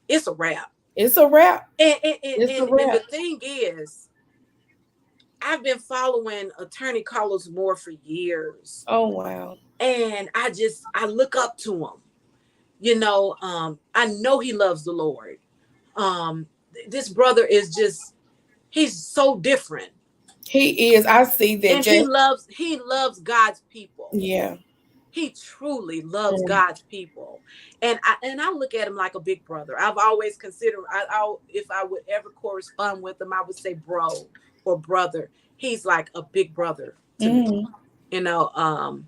it's a wrap. It's a wrap. And It's a wrap. the thing is, I've been following attorney Carlos Moore for years. Oh wow. And I look up to him. You know, I know he loves the Lord. This brother is just, he's so different. He is. I see that. And he loves God's people. Yeah. He truly loves God's people. And I look at him like a big brother. I've always considered, if I would ever correspond with him, I would say bro or brother. He's like a big brother to me, you know.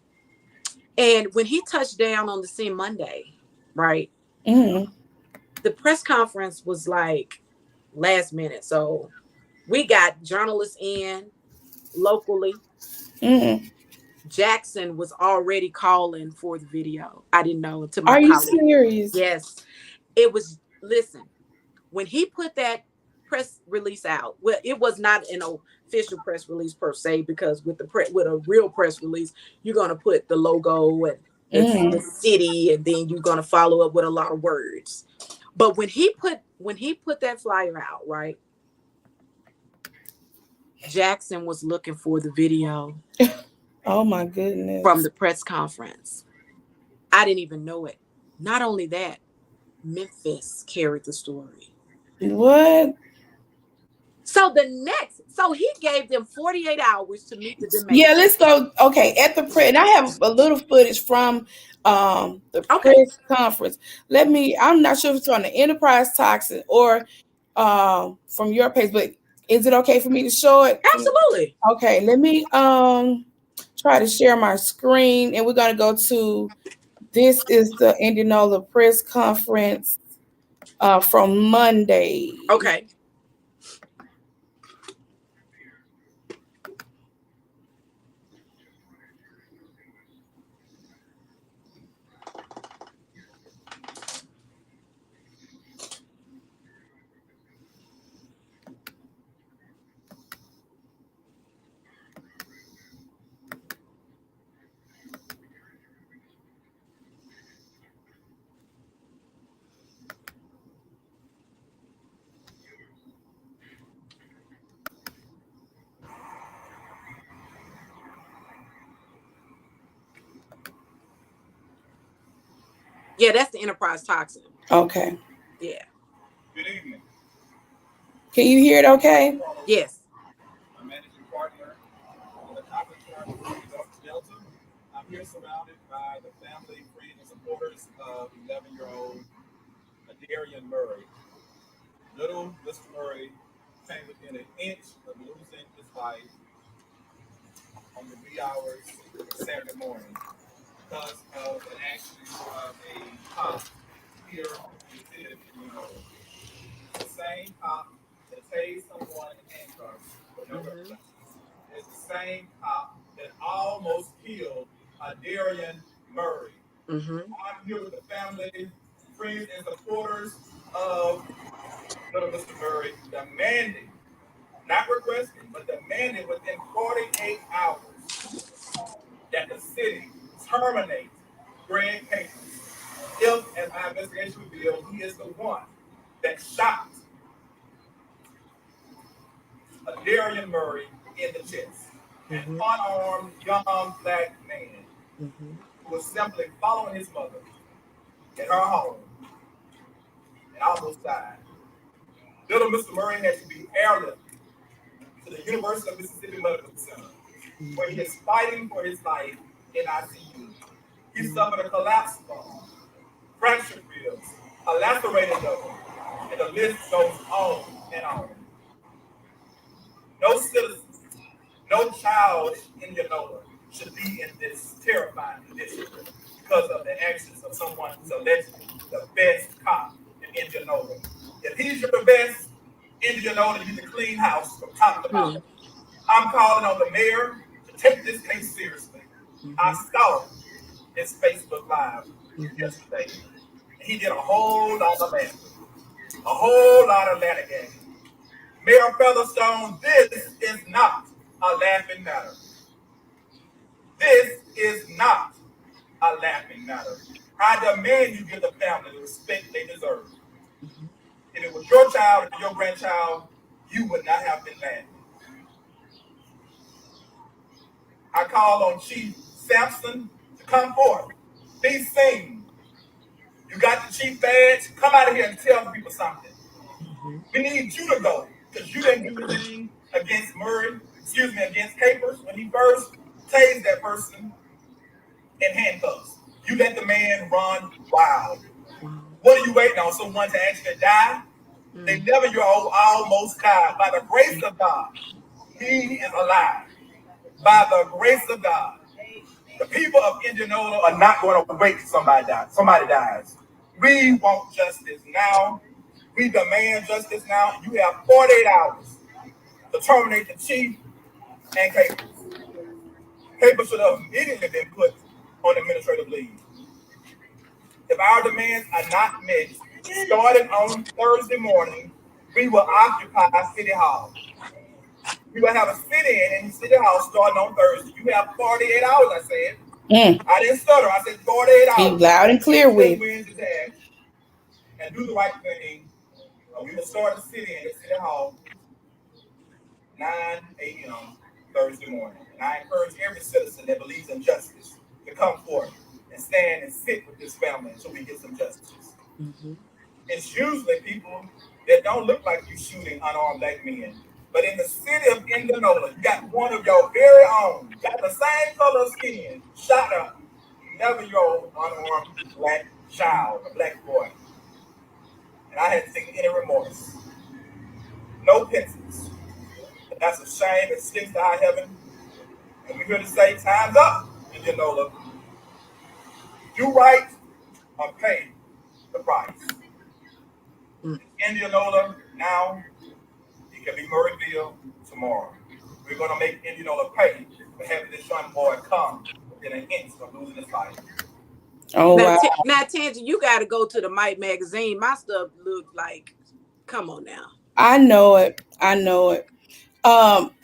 And when he touched down on the scene Monday, right? The press conference was like last minute. So we got journalists in locally. Jackson was already calling for the video. I didn't know until my colleague. Are you serious? Yes. It was, listen, when he put that press release out, well, it was not an official press release per se, because with a real press release, you're going to put the logo and the city, and then you're going to follow up with a lot of words. But when he put that flyer out, right? Jackson was looking for the video. Oh my goodness. From the press conference. I didn't even know it. Not only that, Memphis carried the story. What? So he gave them 48 hours to meet the demand. Yeah, let's go. Okay, at the press, and I have a little footage from the press conference. I'm not sure if it's on the Enterprise Toxin or from your page, but is it okay for me to show it? Absolutely. Okay, let me try to share my screen, and we're gonna go to, this is the Indianola press conference from Monday. Okay. Yeah, that's the Enterprise Toxin. Okay. Yeah. Good evening. Can you hear it okay? Yes. I'm managing partner in the conference firm of Delta. I'm here surrounded by the family, friends, and supporters of 11-year-old Adarian Murray. Little Mr. Murray came within an inch of losing his life on the wee hours of Saturday morning because of an action of a cop here in the city of Indianola. It's the same cop that tased someone in handcuffs with no Mhm. repercussions. It's the same cop that almost killed Darian Murray. Mhm. I'm here with the family, friends, and supporters of little Mr. Murray demanding, not requesting, but demanding within 48 hours that the city terminate Greg Capers. If, as my investigation revealed, he is the one that shot Darian Murray in the chest, an Mhm. unarmed young black man Mhm. who was simply following his mother in her home and almost died. Little Mr. Murray had to be airlifted to the University of Mississippi Medical Center, where he Mhm. is fighting for his life in ICU. He Mhm. suffered a collapsed lung, fractured ribs, a lacerated lung, and the list goes on and on. No citizen, no child in Indianola should be in this terrifying condition because of the actions of someone who's allegedly the best cop in Indianola. If he's your best in Indianola, you need to clean house from top to bottom. Mhm. I'm calling on the mayor to take this case seriously. I Mhm. saw his Facebook Live Mhm. yesterday. He did a whole lot of laughing, a whole lot of litigating. Mayor Featherstone, this is not a laughing matter. This is not a laughing matter. I demand you give the family the respect they deserve. Mhm. If it was your child or your grandchild, you would not have been laughing. I call on Chief Sampson to come forth. Be seen. You got the chief badge. Come out of here and tell the people something. Mhm. We need you to go because you didn't do anything against Murray, excuse me, against Capers when he first tased that person in handcuffs. You let the man run wild. Wow. What are you waiting on? Someone to actually die? The Mm. 11-year-old almost died. By the grace of God, he is alive. By the grace of God. The people of Indianola are not going to wait till somebody dies. We want justice now. We demand justice now. You have 48 hours to terminate the chief and Capers. Capers should have immediately been put on administrative leave. If our demands are not met, starting on Thursday morning, we will occupy City Hall. We will have a sit-in in City Hall starting on Thursday. You have 48 hours, I said. Mm. I didn't stutter. I said 48 He hours. loud and clear Tuesday, with it. Wednesday, dash, and do the right thing. We will start the sit-in at City Hall 9 a.m. Thursday morning. And I encourage every citizen that believes in justice to come forth and stand and sit with this family until we get some justice. Mhm. It's usually people that don't look like you shooting unarmed black men. But in the city of Indianola, you got one of your very own, got the same color of skin, shot a 11-year-old unarmed black child, a black boy. And I hadn't taken any remorse, no penance. That's a shame. It sticks to our heaven. And we're here to say, time's up, Indianola. Do right or pay the price. Mm. Indianola now, it can be Murrayville tomorrow. We're going to make Indianola pay for having this young boy come within an inch of losing his life. Oh Now, wow. now, Tangie, you got to go to the Mike magazine. My stuff look like, come on now. I know it. I know it.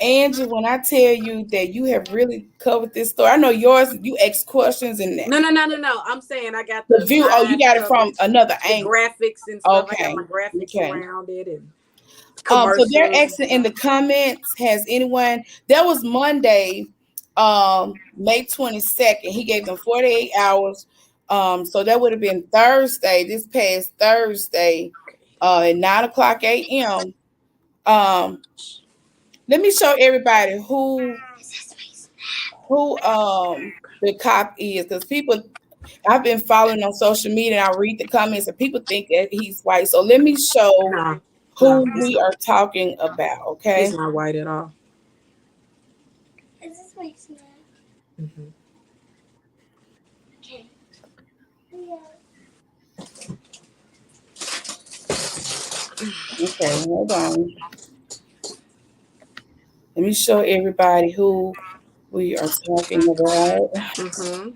Angie, when I tell you that you have really covered this story, I know yours, you ask questions and No, no, no, no, no. I'm saying I got the the view. Oh, you side got it from coverage, another the angle. graphics and stuff. I got Okay. my graphics Okay. around it and So they're commercials and asking in stuff. the comments, has anyone, that was Monday, May 22nd. He gave them 48 hours. So that would have been Thursday, this past Thursday, at 9 o'clock a.m. Um, let me show everybody who the cop is, because people, I've been following on social media and I read the comments and people think that he's white. So let me show No, no, who we are talking about, he's okay? not white at all. Mhm. Okay, hold on. Let me show everybody who we are talking about. Mhm.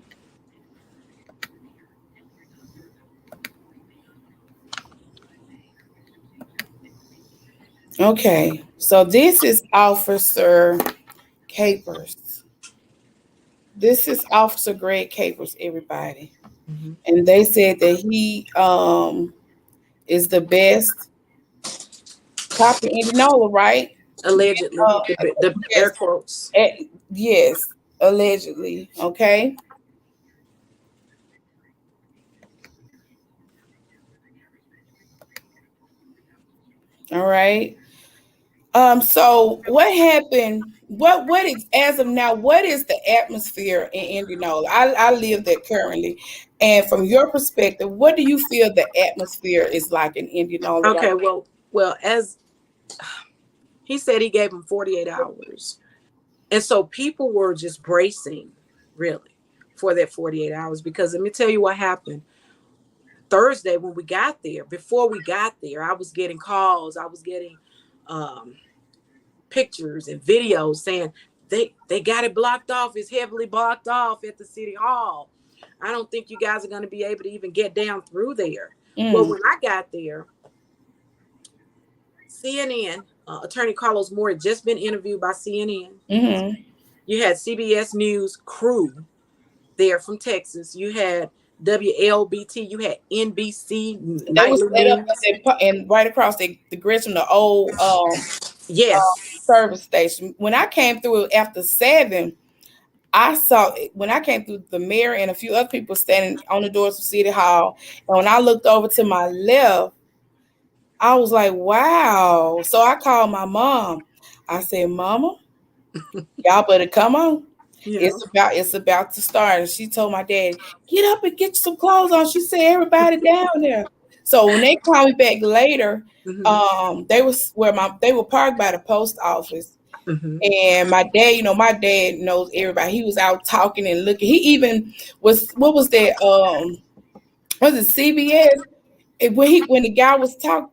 Okay, so this is Officer Capers. This is Officer Greg Capers, everybody. Mhm. And they said that he is the best cop in Indianola, right? Allegedly, Um, the yes, air quotes. yes, allegedly. Okay, all right. So what happened? What is as of now? What is the atmosphere in Indianola? I live there currently, and from your perspective, what do you feel the atmosphere is like in Indianola right Okay, well, as he said, he gave him 48 hours, and so people were just bracing, really, for that 48 hours. Because let me tell you what happened Thursday when we got there. Before we got there, I was getting calls. I was getting um, pictures and videos saying they got it blocked off. It's heavily blocked off at the city hall. I don't think you guys are going to be able to even get down through there. Well, now? when I got there, CNN attorney Carlos Moore had just been interviewed by CNN. Mm-hmm. You had CBS News crew there from Texas. You had WLBT. You had NBC They was nightly set up news. and right across the grid from the old Yes. service station. When I came through after 7, I saw when I came through the mayor and a few other people standing on the doors of City Hall. And when I looked over to my left, I was like, wow. So I called my mom. I said, Mama, y'all better come on. Yeah. It's about to start. And she told my dad, get up and get some clothes on. She said, everybody down there. So when they called me back later, Mm-hmm. they were parked by the post office. Mm-hmm. And my dad knows everybody. He was out talking and looking. He even was what was that? Was it CBS? When the guy was talking,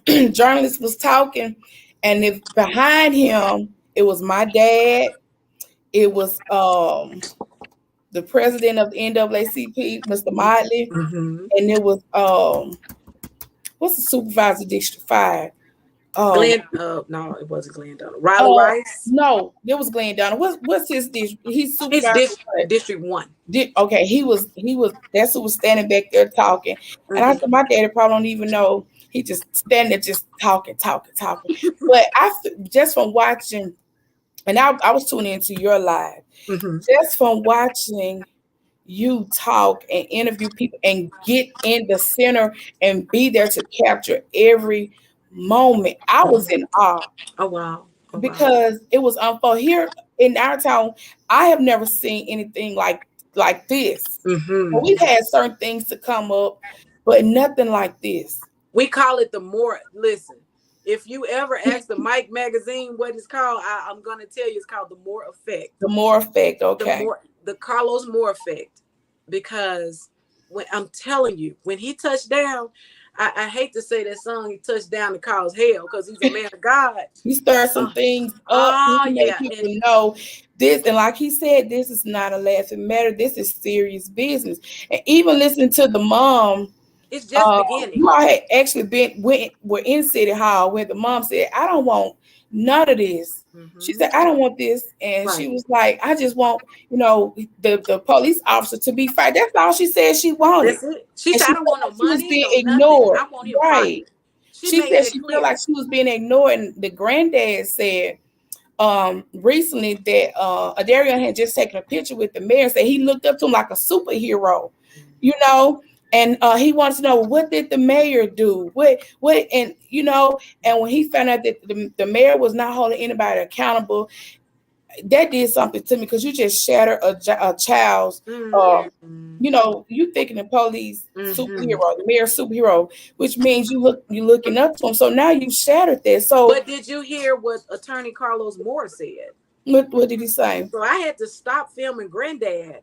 the journalist was talking, and if behind him it was my dad, it was the president of the NAACP, Mr. Motley, Mm-hmm. and it was what's the supervisor of District 5? Um, No, it wasn't Glenn Donald. Riley uh, Rice. no, there was Glenn Donald. What's his district? He's He's supervisor. District 1. Okay, he was that's who was standing back there talking. And I Mm-hmm. said, my daddy probably don't even know. He just standing there just talking. But just from watching, and I was tuning into your live, Mm-hmm. just from watching you talk and interview people and get in the center and be there to capture every moment. I was in awe Oh wow. Oh wow. because it was unfold here in our town. I have never seen anything like this. Mm-hmm. We've had certain things to come up, but nothing like this. We call it the more. Listen, if you ever ask the Mike magazine what it's called, I'm gonna tell you it's called the More Effect. The more effect, The okay. more the Carlos Moore effect, because when I'm telling you, when he touched down, I hate to say that song. He touched down to cause hell because he's a man of God. He stirred some Oh, things up. He oh made yeah, people and know this, and like he said, this is not a laughing matter. This is serious business. And even listening to the mom, it's just beginning. you all had actually were in City Hall where the mom said, "I don't want none of this." She Mm-hmm. said, "I don't want this," and she Right. was like, "I just want the police officer to be fired." That's all she said she wanted, That's it. She and said, she I don't want no felt like she was money, being no nothing. ignored. I want him Right? fired. She She made said that she felt clear. like she was being ignored, and the granddad said recently that Adarian had just taken a picture with the mayor and said he looked up to him like a superhero, you know, and he wants to know what did the mayor do, what and when he found out that the mayor was not holding anybody accountable, that did something to me because you just shattered a child's Mm-hmm. you thinking the police Mm-hmm. superhero, the mayor superhero, which means you looking up to him. So now you shattered that. So But did you hear what Attorney Carlos Moore said? What did he say? So I had to stop filming Granddad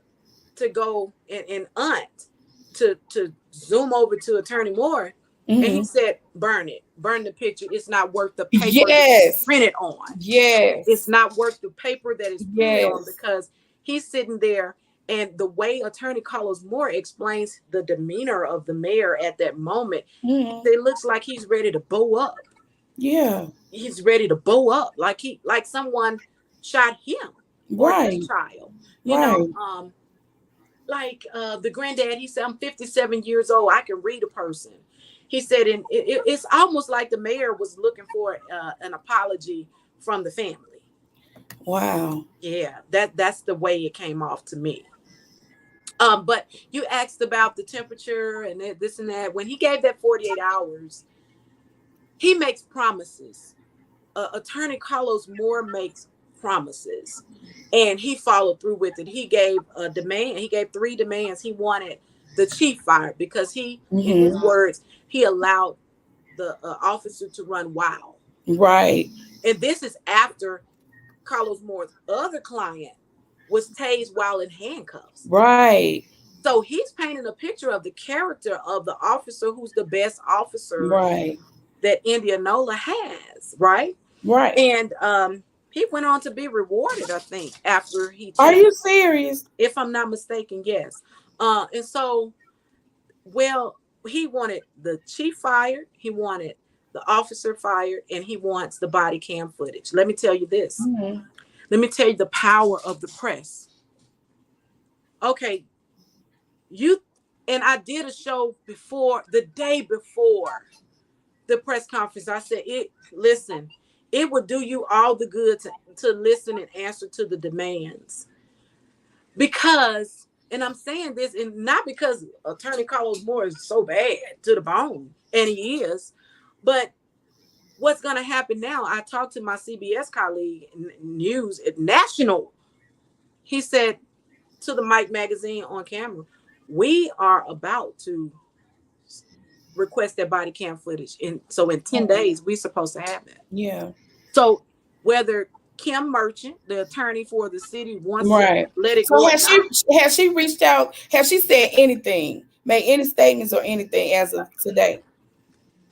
to go and Aunt to zoom over to Attorney Moore. And he Mm-hmm. said, burn it, burn the picture. It's not worth the paper that it's Yes. printed on. It's Yes. not worth the paper that is printed on, Yes. because he's sitting there, and the way Attorney Carlos Moore explains the demeanor of the mayor at that moment, Mm-hmm. it looks like he's ready to bow up. Yeah. He's ready to bow up, like someone shot him or his Right. child. You know, Right. the granddad, he said, I'm 57 years old. I can read a person. He said, and it's almost like the mayor was looking for an apology from the family. Wow. Yeah, that's the way it came off to me. But you asked about the temperature and this and that. When he gave that 48 hours, he makes promises. Attorney Carlos Moore makes promises, and he followed through with it. He gave a demand. He gave 3 demands. He wanted the chief fired because he, in his Mm-hmm. words, he allowed the officer to run wild. Right. And this is after Carlos Moore's other client was tased while in handcuffs. Right. So he's painting a picture of the character of the officer who's the best officer Right. that Indianola has, right? Right. And he went on to be rewarded, I think, after he Are tased, you serious? if I'm not mistaken, yes. And so, well, he wanted the chief fired, he wanted the officer fired, and he wants the body cam footage. Let me tell you this. Mm-hmm. Let me tell you the power of the press. Okay, you and I did a show before, the day before the press conference. I said, listen, it would do you all the good to listen and answer to the demands. Because, and I'm saying this, and not because Attorney Carlos Moore is so bad to the bone, and he is, but what's going to happen now? I talked to my CBS colleague, news national. He said to the Mike magazine on camera, we are about to request that body cam footage. And so in 10 days, we're supposed to have that. Yeah. So whether Kim Merchant, the attorney for the city, wants to Right. let it So go or has not, she reached out? Has she said anything? Made any statements or anything as of today?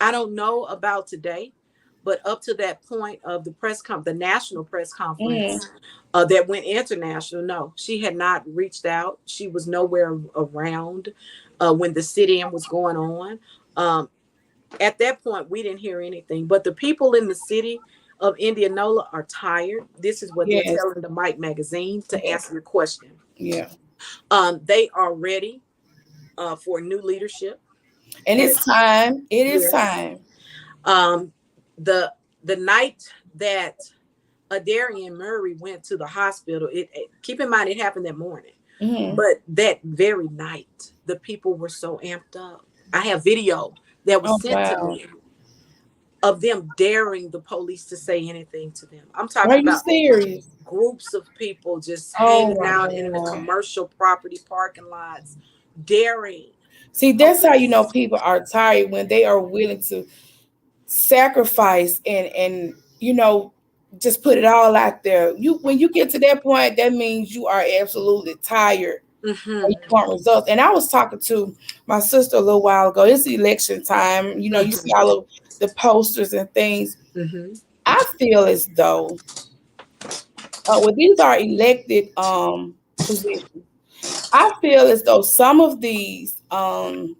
I don't know about today, but up to that point of the national press Mm. conference that went international, no, she had not reached out. She was nowhere around when the sit-in was going on. At that point, we didn't hear anything. But the people in the city of Indianola are tired. This is what they're Yes. telling the Mike magazine to Yeah. answer your question. Yeah. They are ready for new leadership. And And it's time. It is yes, time. um, the night that Darian Murray went to the hospital, keep in mind it happened that morning. Mm-hmm. But that very night, the people were so amped up. I have video that was Oh sent to wow. me of them daring the police to say anything to them. I'm Are talking you about serious? groups of people just Oh hanging my out in the God. commercial property parking lots, daring See, that's how you know police. people are tired when they are willing to sacrifice and just put it all out there. You when you get to that point, that means you are absolutely tired or you Mm-hmm. want results. And I was talking to my sister a little while ago. It's election time. You see Mm-hmm. all of the posters and things. Mm-hmm. I feel as though well, these are elected positions. I feel as though some of these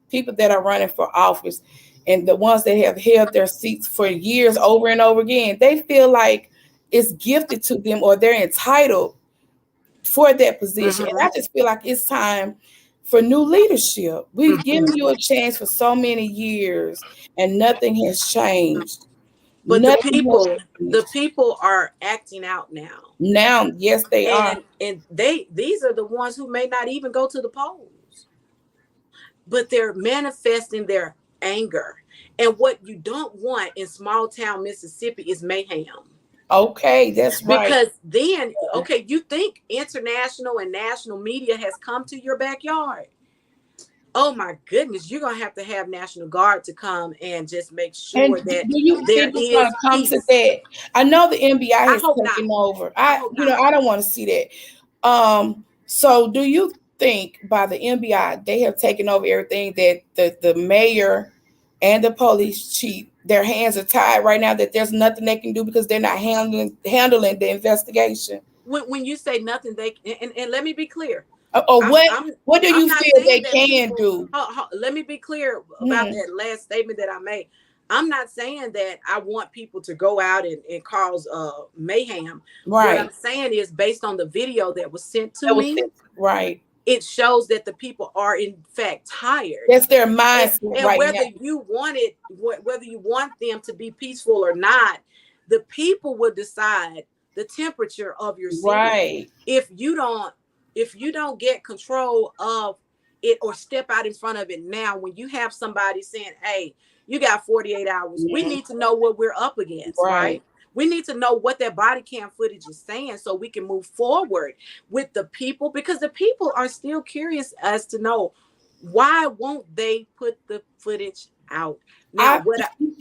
people that are running for office and the ones that have held their seats for years over and over again, they feel like it's gifted to them or they're entitled for that position. And Mm-hmm. I just feel like it's time for new leadership. We've given Mm-hmm. you a chance for so many years and nothing has changed. But the Nothing has people, the changed. people are acting out now. Now, yes, they are. And these are the ones who may not even go to the polls, but they're manifesting their anger. And what you don't want in small town Mississippi is mayhem. Okay, that's right. Because then, okay, you think international and national media has come to your backyard. Oh my goodness, you're gonna have to have National Guard to come and just make And sure do that you there think it's going is to come to peace. that? I know the NBA I has hope not. taken over. I hope not. I don't want to see that. So do you think by the NBA they have taken over everything, that the mayor and the police chief, their hands are tied right now, that there's nothing they can do because they're not handling the investigation? When you say nothing, they and let me be clear. Or I'm what I'm what do I'm you not feel they saying that can people. do? Let me be clear about Hmm. that last statement that I made. I'm not saying that I want people to go out and cause mayhem. What I'm Right. saying is, based on the video that was sent to That was me, it. Right. it shows that the people are in fact tired. That's their and, mindset and right whether now. you want it, whether you want them to be peaceful or not, the people will decide the temperature of your city. Right. if you don't if you don't get control of it or step out in front of it now, when you have somebody saying, hey, you got 48 hours, we Mhm. need to know what we're up against, right? Right. We need to know what that body cam footage is saying so we can move forward with the people, because the people are still curious as to know, why won't they put the footage out? Now, I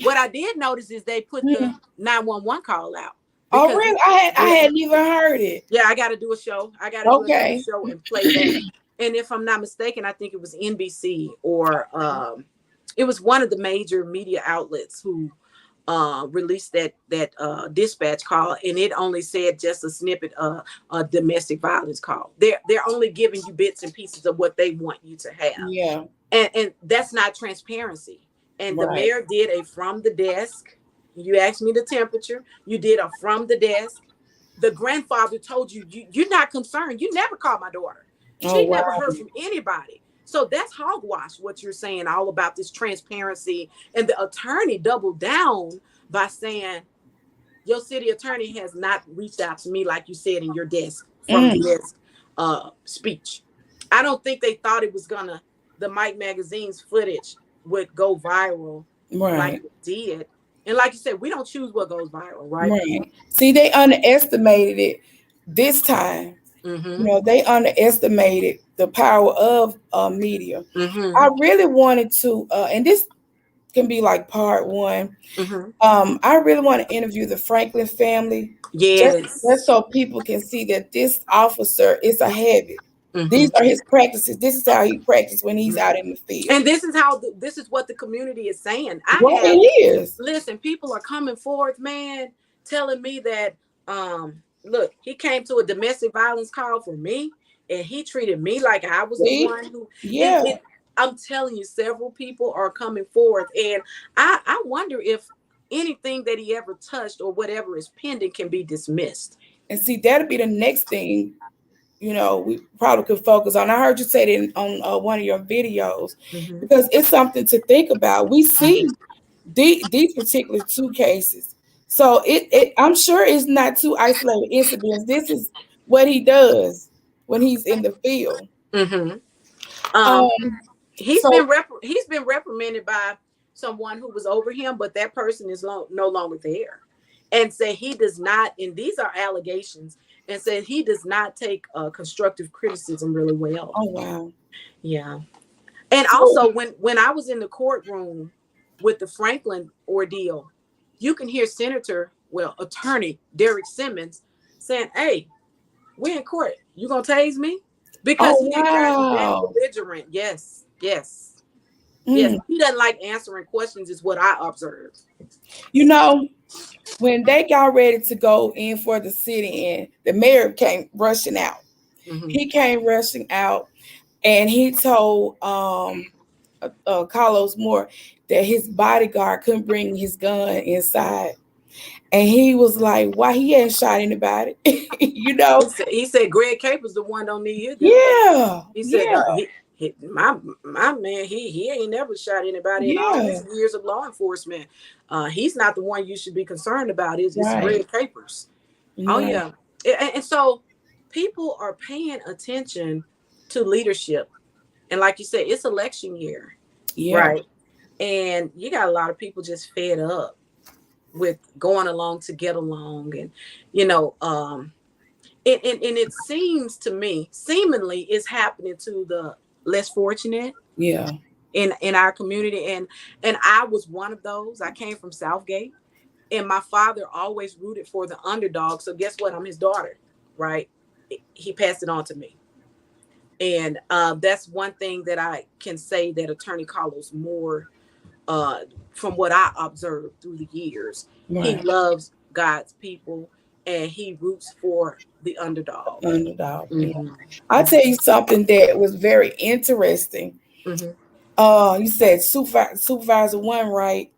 what I did notice is they put the Mhm. 911 call out, Oh because really? I yeah, hadn't even heard it. yeah, I got to do a show. I got to do a news Okay. show and play that. And if I'm not mistaken, I think it was NBC or it was one of the major media outlets who released that dispatch call, and it only said just a snippet of a domestic violence call. They're only giving you bits and pieces of what they want you to have, Yeah. and that's not transparency. And the Right. mayor did a from the desk. You asked me the temperature. You did a from the desk. The grandfather told you, you're not concerned. You never called my daughter. Oh She wow. never heard from anybody. So that's hogwash, what you're saying, all about this transparency. And the attorney doubled down by saying, your city attorney has not reached out to me, like you said in your desk, from the Mm. desk speech. I don't think they thought it was gonna, the Mike Magazine's footage would go viral like Right. it did. And like you said, we don't choose what goes viral, right? Right. See, they underestimated it this time. Mm-hmm. They underestimated the power of media. Mm-hmm. I really wanted to, and this can be like part one. Mm-hmm. I really want to interview the Franklin family, just Yes. so people can see that this officer is a habit. Mm-hmm. These are his practices. This is how he practices when he's Mm-hmm. out in the field. And this is how this is what the community is saying. I Well, have it is. Listen, people are coming forth, man, telling me that look, he came to a domestic violence call for me, and he treated me like I was the See? one who Yeah. I'm telling you, several people are coming forth, and I wonder if anything that he ever touched or whatever is pending can be dismissed. And see, that'll be the next thing, we probably could focus on. I heard you say that on one of your videos, Mm-hmm. because it's something to think about. We see these particular two cases. So I'm sure it's not two isolated incidents. This is what he does when he's in the field. Mm-hmm. Um, He's so been he's been reprimanded by someone who was over him, but that person is no longer there, and said he does not. And these are allegations, and said he does not take constructive criticism really well. oh wow. Yeah, and So also when I was in the courtroom with the Franklin ordeal, you can hear attorney Derek Simmons saying, "Hey, we're in court. You gonna tase me?" Because oh he didn't hear that wow. belligerent. Yes, yes. Yes, Mm. he doesn't like answering questions, is what I observed. You know, when they got ready to go in for the sit-in, the mayor came rushing out. Mm-hmm. He came rushing out, and he told Carlos Moore that his bodyguard couldn't bring his gun inside, and he was like, "Why he ain't shot anybody?" you know? He said Greg Capers the one don't need his gun. Yeah, He said yeah, my man, he ain't never shot anybody in all yeah. his years of law enforcement. He's not the one you should be concerned about. It's Right, Greg Capers. Oh right. yeah, and so people are paying attention to leadership, and like you said, it's election year, Yeah, right? And you got a lot of people just fed up with going along to get along, and you know and it seems to me, seemingly, is happening to the less fortunate. Yeah. in our community, and I was one of those. I came from Southgate, and my father always rooted for the underdog. So guess what? I'm his daughter, right? He passed it on to me, and that's one thing that I can say that Attorney Carlos Moore, uh, from what I observed through the years, he Right. loves God's people and he roots for the underdog. Underdog. Yeah. Mm-hmm. I'll tell you something that was very interesting. Mm-hmm. You said supervisor one, right?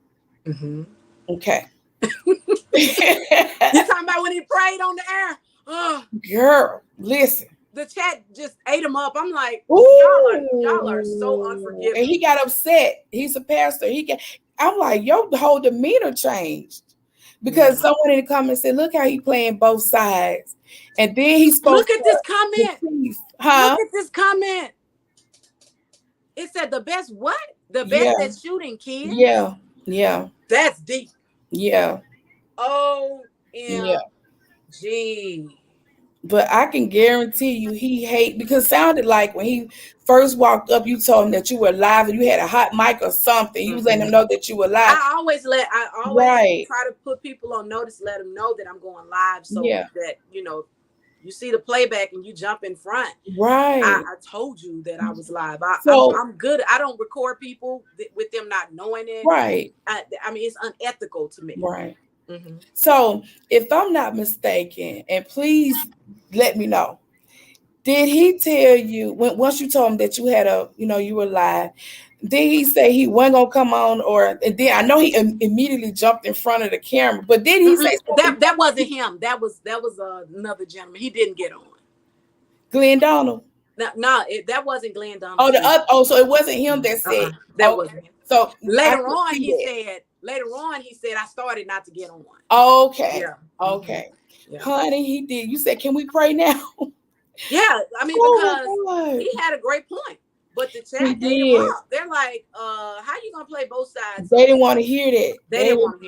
Mm-hmm. Okay. You talking about when he prayed on the air? Oh, Girl, listen. the chat just ate him up. I'm like, y'all are so Ooh. And he unforgiving. got upset. He's a pastor. I'm like, your whole demeanor changed. Because Yeah. someone in the comments said, look how he playing both sides. And then he spoke Look to at this the comment. priest. Look Huh? at this comment. It said the best what? The best Yeah. at shooting kids? Yeah. Yeah. That's deep. Yeah. Yeah. OMG. But I can guarantee you he hate because it sounded like when he first walked up, you told him that you were live and you had a hot mic or something. You was letting him know that you were live. I always Right. try to put people on notice, let them know that I'm going live so Yeah. that, you see the playback and you jump in front. Right. I told you that I was live. So I'm good. I don't record people with them not knowing it. right. I mean, it's unethical to me. Right. Mm-hmm. So if I'm not mistaken, and please let me know, did he tell you once you told him that you had you were live? Did he say he wasn't gonna come on, and then I know he immediately jumped in front of the camera, but did he say something? That wasn't him. That was another gentleman. He didn't get on. Glenn Donald? No, that wasn't Glenn Donald. Oh, the other. Oh, so it wasn't him that said. That Okay. wasn't him. So later on, he said, I started not to get on. Okay. Yeah. Okay. Yeah. Honey, he did. You said, can we pray now? Yeah. I mean, because he had a great point. But the chat ate him up. They're like, how you gonna play both sides? They didn't want to hear that. They didn't want to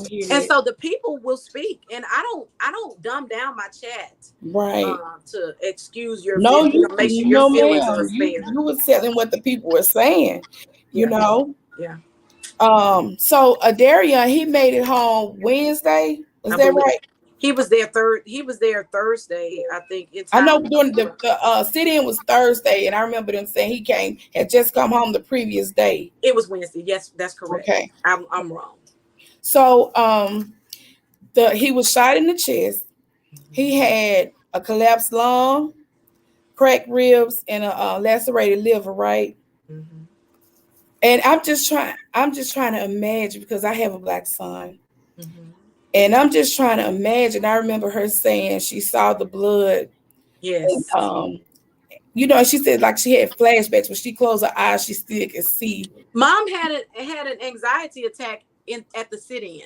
hear that. And so the people will speak. And I don't dumb down my chat. Right. To excuse your no, feelings, make sure your feelings are you spared. were telling what the people were saying, you know. Yeah. So Adarian, he made it home Wednesday. Is that right? He was there Thursday, I think. I know during the sit-in was Thursday, and I remember them saying he had just come home the previous day. It was Wednesday. Yes, that's correct. Okay. I'm wrong. So he was shot in the chest. He had a collapsed lung, cracked ribs, and a lacerated liver, right? Mm-hmm. And I'm just trying to imagine, because I have a black son. Mm-hmm. And I'm just trying to imagine. I remember her saying she saw the blood. Yes. And, she said like she had flashbacks. When she closed her eyes, she still could see. Mom had an anxiety attack at the sit-in.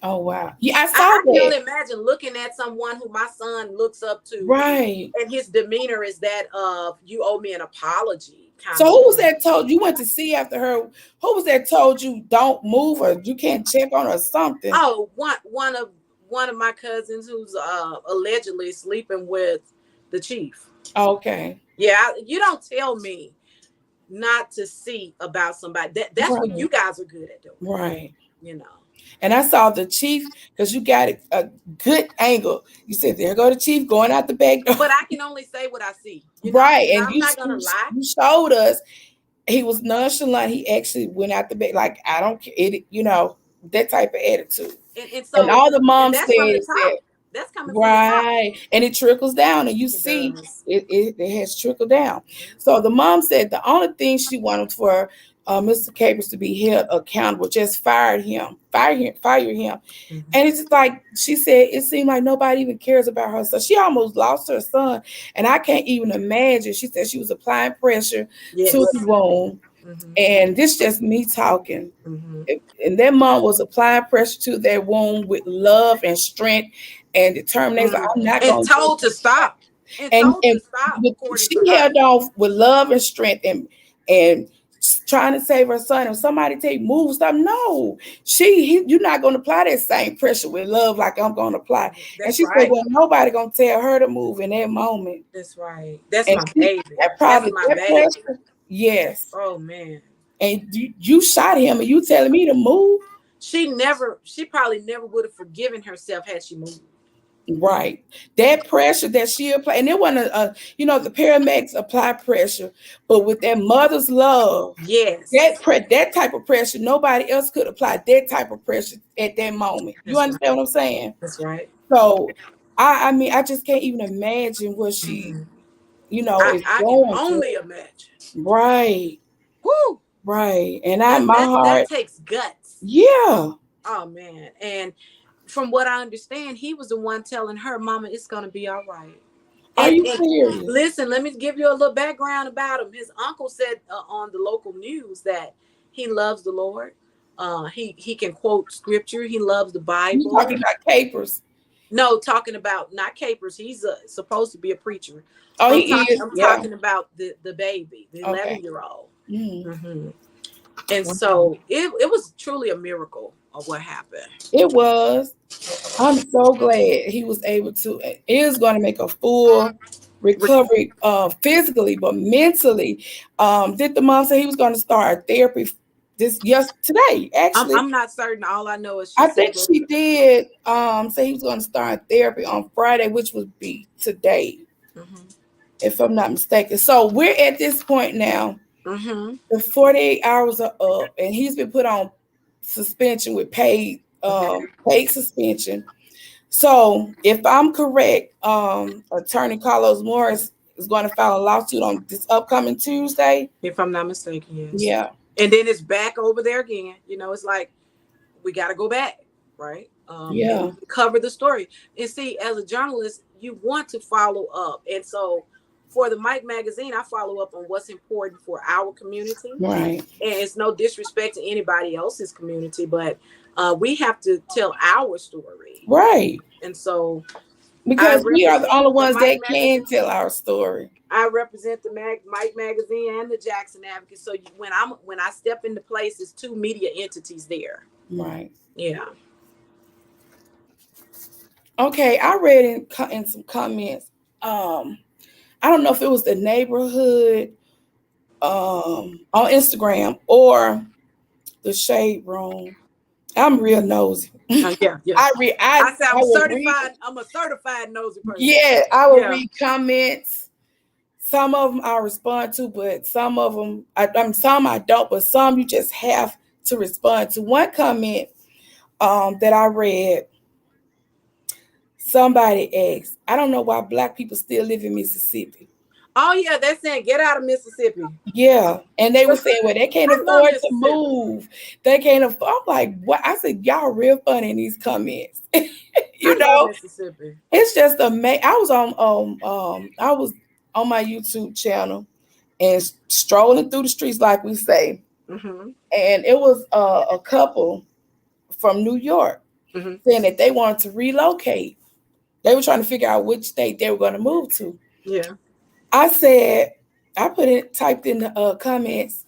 Oh wow! Yeah, I saw I that. can only imagine looking at someone who my son looks up to, right? And his demeanor is that of "you owe me an apology." So who was that told you went to see after her? Who was that told you don't move her? You can't check on her or something? Oh, one of my cousins who's allegedly sleeping with the chief. Okay. Yeah, you don't tell me not to see about somebody. That's what you guys are good at doing. Right. And I saw the chief, because you got a good angle. You said, there go the chief going out the back door. But I can only say what I see. Right. And I'm not going to lie. You showed us he was nonchalant. He actually went out the back. Like, I don't care. That type of attitude. And all the moms said that. That's coming right. And it trickles down, and you see it has trickled down. So the mom said the only thing she wanted for Mr. Capers to be held accountable, just fire him. Mm-hmm. And it's like she said, it seemed like nobody even cares about her. So she almost lost her son. And I can't even imagine. She said she was applying pressure to the wound. Mm-hmm. And this just me talking. Mm-hmm. And that mom was applying pressure to that wound with love and strength and determination. Mm-hmm. I'm not going to stop. And she held on with love and strength and trying to save her son. If somebody move, stop. No, you're not going to apply that same pressure with love like I'm going to apply. And she said, well, nobody going to tell her to move in that moment. That's right. That's my baby. That probably Yes. Oh man. And you shot him and you telling me to move? She probably never would have forgiven herself had she moved. Right. That pressure that she applied, and it wasn't the paramedics apply pressure, but with that mother's love, Yes. that type of pressure, nobody else could apply that type of pressure at that moment. You That's right. understand what I'm saying? That's right. So I mean, I just can't even imagine what she, Mhm. is I can going through. only imagine. Right. Woo! Right. And my That heart, takes guts. yeah. Oh man. And from what I understand, he was the one telling her, "Mama, it's gonna be all right." Are you And serious? listen, let me give you a little background about him. His uncle said on the local news that he loves the Lord. He can quote scripture. He loves the You Bible. talking about capers? No, talking about not capers. He's supposed to be a preacher. Oh, he is. I'm Yeah. talking about the baby, the Okay. 11-year-old. Mm. And Wow. so it was truly a miracle of what happened. It was. I'm so glad he was able to. It is going to make a full recovery, physically, but mentally. Did the mom say he was going to start therapy today? Actually, I'm not certain. All I know is she I said think that. she did. Say he was going to start therapy on Friday, which would be today, Mm-hmm. if I'm not mistaken. So we're at this point now. Mm-hmm. The 48 hours are up, and he's been put on suspension with paid suspension. So, if I'm correct, Attorney Carlos Morris is going to file a lawsuit on this upcoming Tuesday. If I'm not mistaken, yes. Yeah, And then it's back over there again. It's like we got to go back, right? yeah, And cover the story. And see, as a journalist, you want to follow up. And so, for the Mike magazine, I follow up on what's important for our community. right, And it's no disrespect to anybody else's community, but we have to tell our story. right. And so, I Because we are the represent only the ones Mike that can magazine. tell our story. I represent the Mike magazine and the Jackson Advocate. So when I step into place, it's two media entities there. Right. Yeah. Okay, I read in some comments. I don't know if it was the neighborhood on Instagram or the shade room. I'm real nosy. Yeah, yeah. I read. I I say I I'm will read. certified. I'm a certified nosy person. Yeah, I will Yeah. read comments. Some of them I respond to, but some of them, some I don't. But some you just have to respond to. One comment that I read, somebody asked, "I don't know why Black people still live in Mississippi." Oh yeah, they're saying get out of Mississippi. Yeah, and they were saying, "Well, they can't I love afford to Mississippi. move. They can't afford." I'm like, "What?" I said, "Y'all real funny in these comments." I you love know, Mississippi. it's just amazing. I was on my YouTube channel and strolling through the streets, like we say, Mm-hmm. and it was a couple from New York Mm-hmm. saying that they wanted to relocate. They were trying to figure out which state they were going to move to. Yeah. I said, I typed in the comments,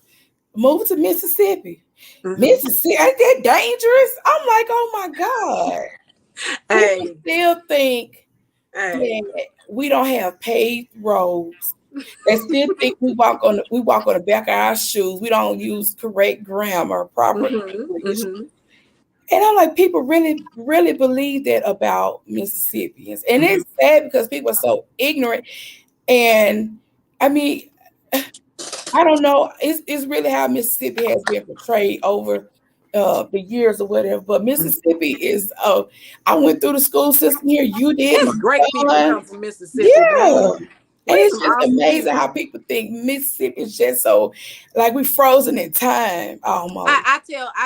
move to Mississippi. Mm-hmm. Mississippi, ain't that dangerous? I'm like, oh my God. People Hey, still think hey. that we don't have paved roads. They still think we walk on the back of our shoes. We don't use correct grammar, proper Mm-hmm. English. Mm-hmm. And I'm like, people really, really believe that about Mississippians. And Mm-hmm. it's sad because people are so ignorant. And I mean, I don't know. It's really how Mississippi has been portrayed over the years or whatever. But Mississippi is. I went through the school system here. You did, my It's great people son. come from Mississippi, Yeah. man. And We it's some just awesome amazing people. how people think Mississippi is just so like we frozen in time almost. I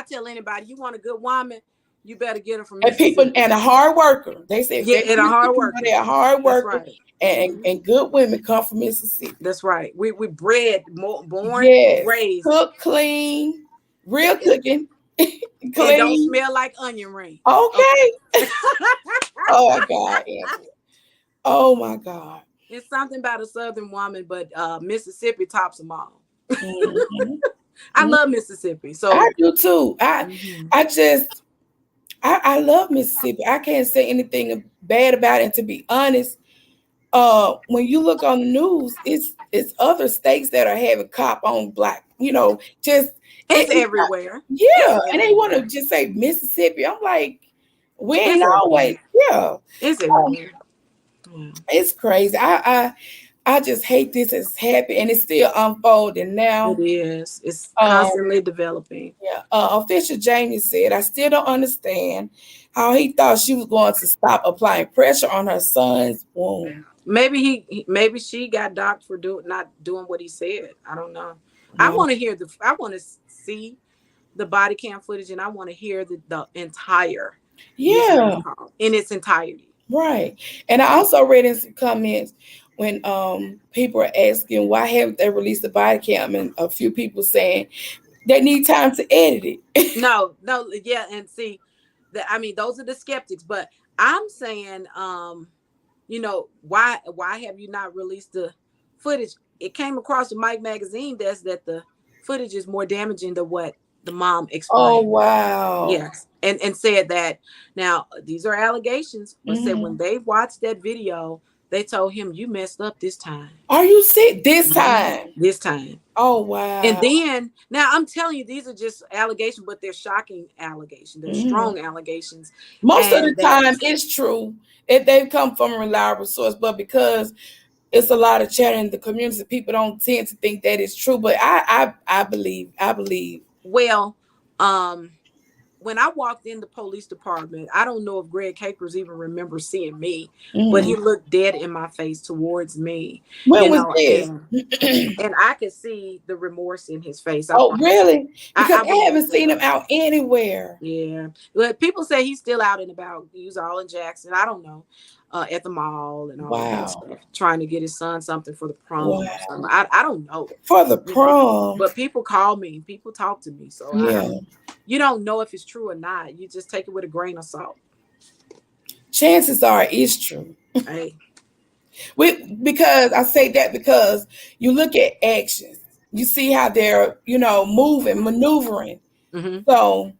tell anybody you want a good woman, you better get her from And people Mississippi. and a hard worker. They say if Yeah, they're and a hard Mississippi, worker. they're a hard That's worker, right. and, Mhm. and good women come from Mississippi. That's right. We bred, born, Yes. raised, Cook clean, real and cooking, don't clean. smell like onion ring. Okay. Okay. Oh my God, Angela. Oh my God. It's something about a Southern woman, but Mississippi tops them all. Mhm. I Mhm. love Mississippi. I So, do too. mhm. I just I love Mississippi. I can't say anything bad about it. And to be honest, when you look on the news, it's other states that are having cop on black, just It's it's not, everywhere. It's yeah, and they want to everywhere. just say Mississippi. I'm like, we ain't It's always, everywhere. yeah. It's Um, everywhere. Yeah. it's crazy. I just hate this is happening and it's still unfolding It now. is. It's Um, constantly developing. yeah. Official Jamie said, I still don't understand how he thought she was going to stop applying pressure on her son's womb. Maybe maybe she got docked for not doing what he said. I don't know. I Wow. want to hear I want to see the body cam footage, and I want to hear the entire video Yeah. call in its entirety. Right. And I also read in some comments when people are asking why haven't they released the body cam, and a few people saying they need time to edit it. No, no, yeah, and see that, I mean, those are the skeptics, but I'm saying, why have you not released the footage? It came across the Mike magazine desk that the footage is more damaging than what the mom Oh explained. wow. Yes, and said that, now these are allegations, but said when Mhm. they watched that video, they told him, you messed up this time. Are you sick this Mhm. time? This time. Oh And wow. then, now I'm telling you, these are just allegations, but they're shocking allegations. They're Mhm. strong allegations. Most of the And that, time it's true if they come from a reliable source, but because it's a lot of chatter in the community, people don't tend to think that it's true. But I believe. well, um, when I walked in the police department, I don't know if Greg Capers even remembers seeing me, but Mhm. he looked dead in my face towards me, When was this? and I could see the remorse in his face. Oh, really? Because I I believe haven't seen that. him out anywhere. Yeah, but people say he's still out and about. He was all in Jackson. I don't know, at the mall and all of that Wow. stuff, trying to get his son something for the prom or Wow. something. I don't know, For the you know. prom. But people call me, people talk to me, so Yeah. you don't know if it's true or not. You just take it with a grain of salt. Chances are it's true. Hey, Because I say that because you look at actions. You see how they're, moving, maneuvering. mm-hmm. So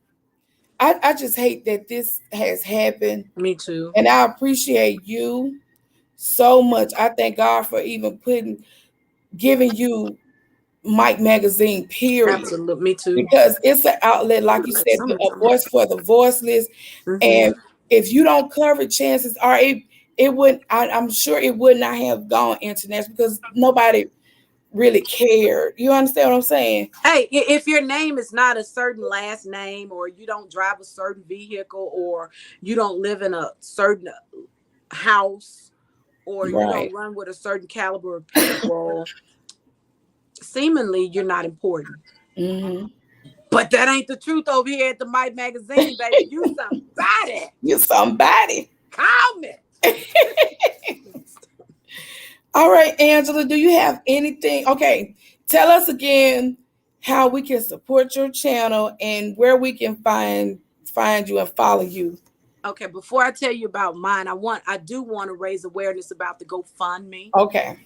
I just hate that this has happened. Me too. And I appreciate you so much. I thank God for even giving you Mike Magazine, period. Absolutely, me too. Because it's an outlet, like you Like said, a summertime. voice for the voiceless. Mm-hmm. And if you don't cover it, chances are it wouldn't. I'm sure it would not have gone international because nobody really cared. You understand what I'm saying? Hey, if your name is not a certain last name, or you don't drive a certain vehicle, or you don't live in a certain house, or you Right. don't run with a certain caliber of people, seemingly you're not important. Hmm. But that ain't the truth over here at the Mike magazine, baby. You somebody. You're somebody. Call me. All right, Angela, do you have anything? Okay, tell us again how we can support your channel and where we can find you and follow you. Okay, before I tell you about mine, I do want to raise awareness about the GoFundMe. Okay.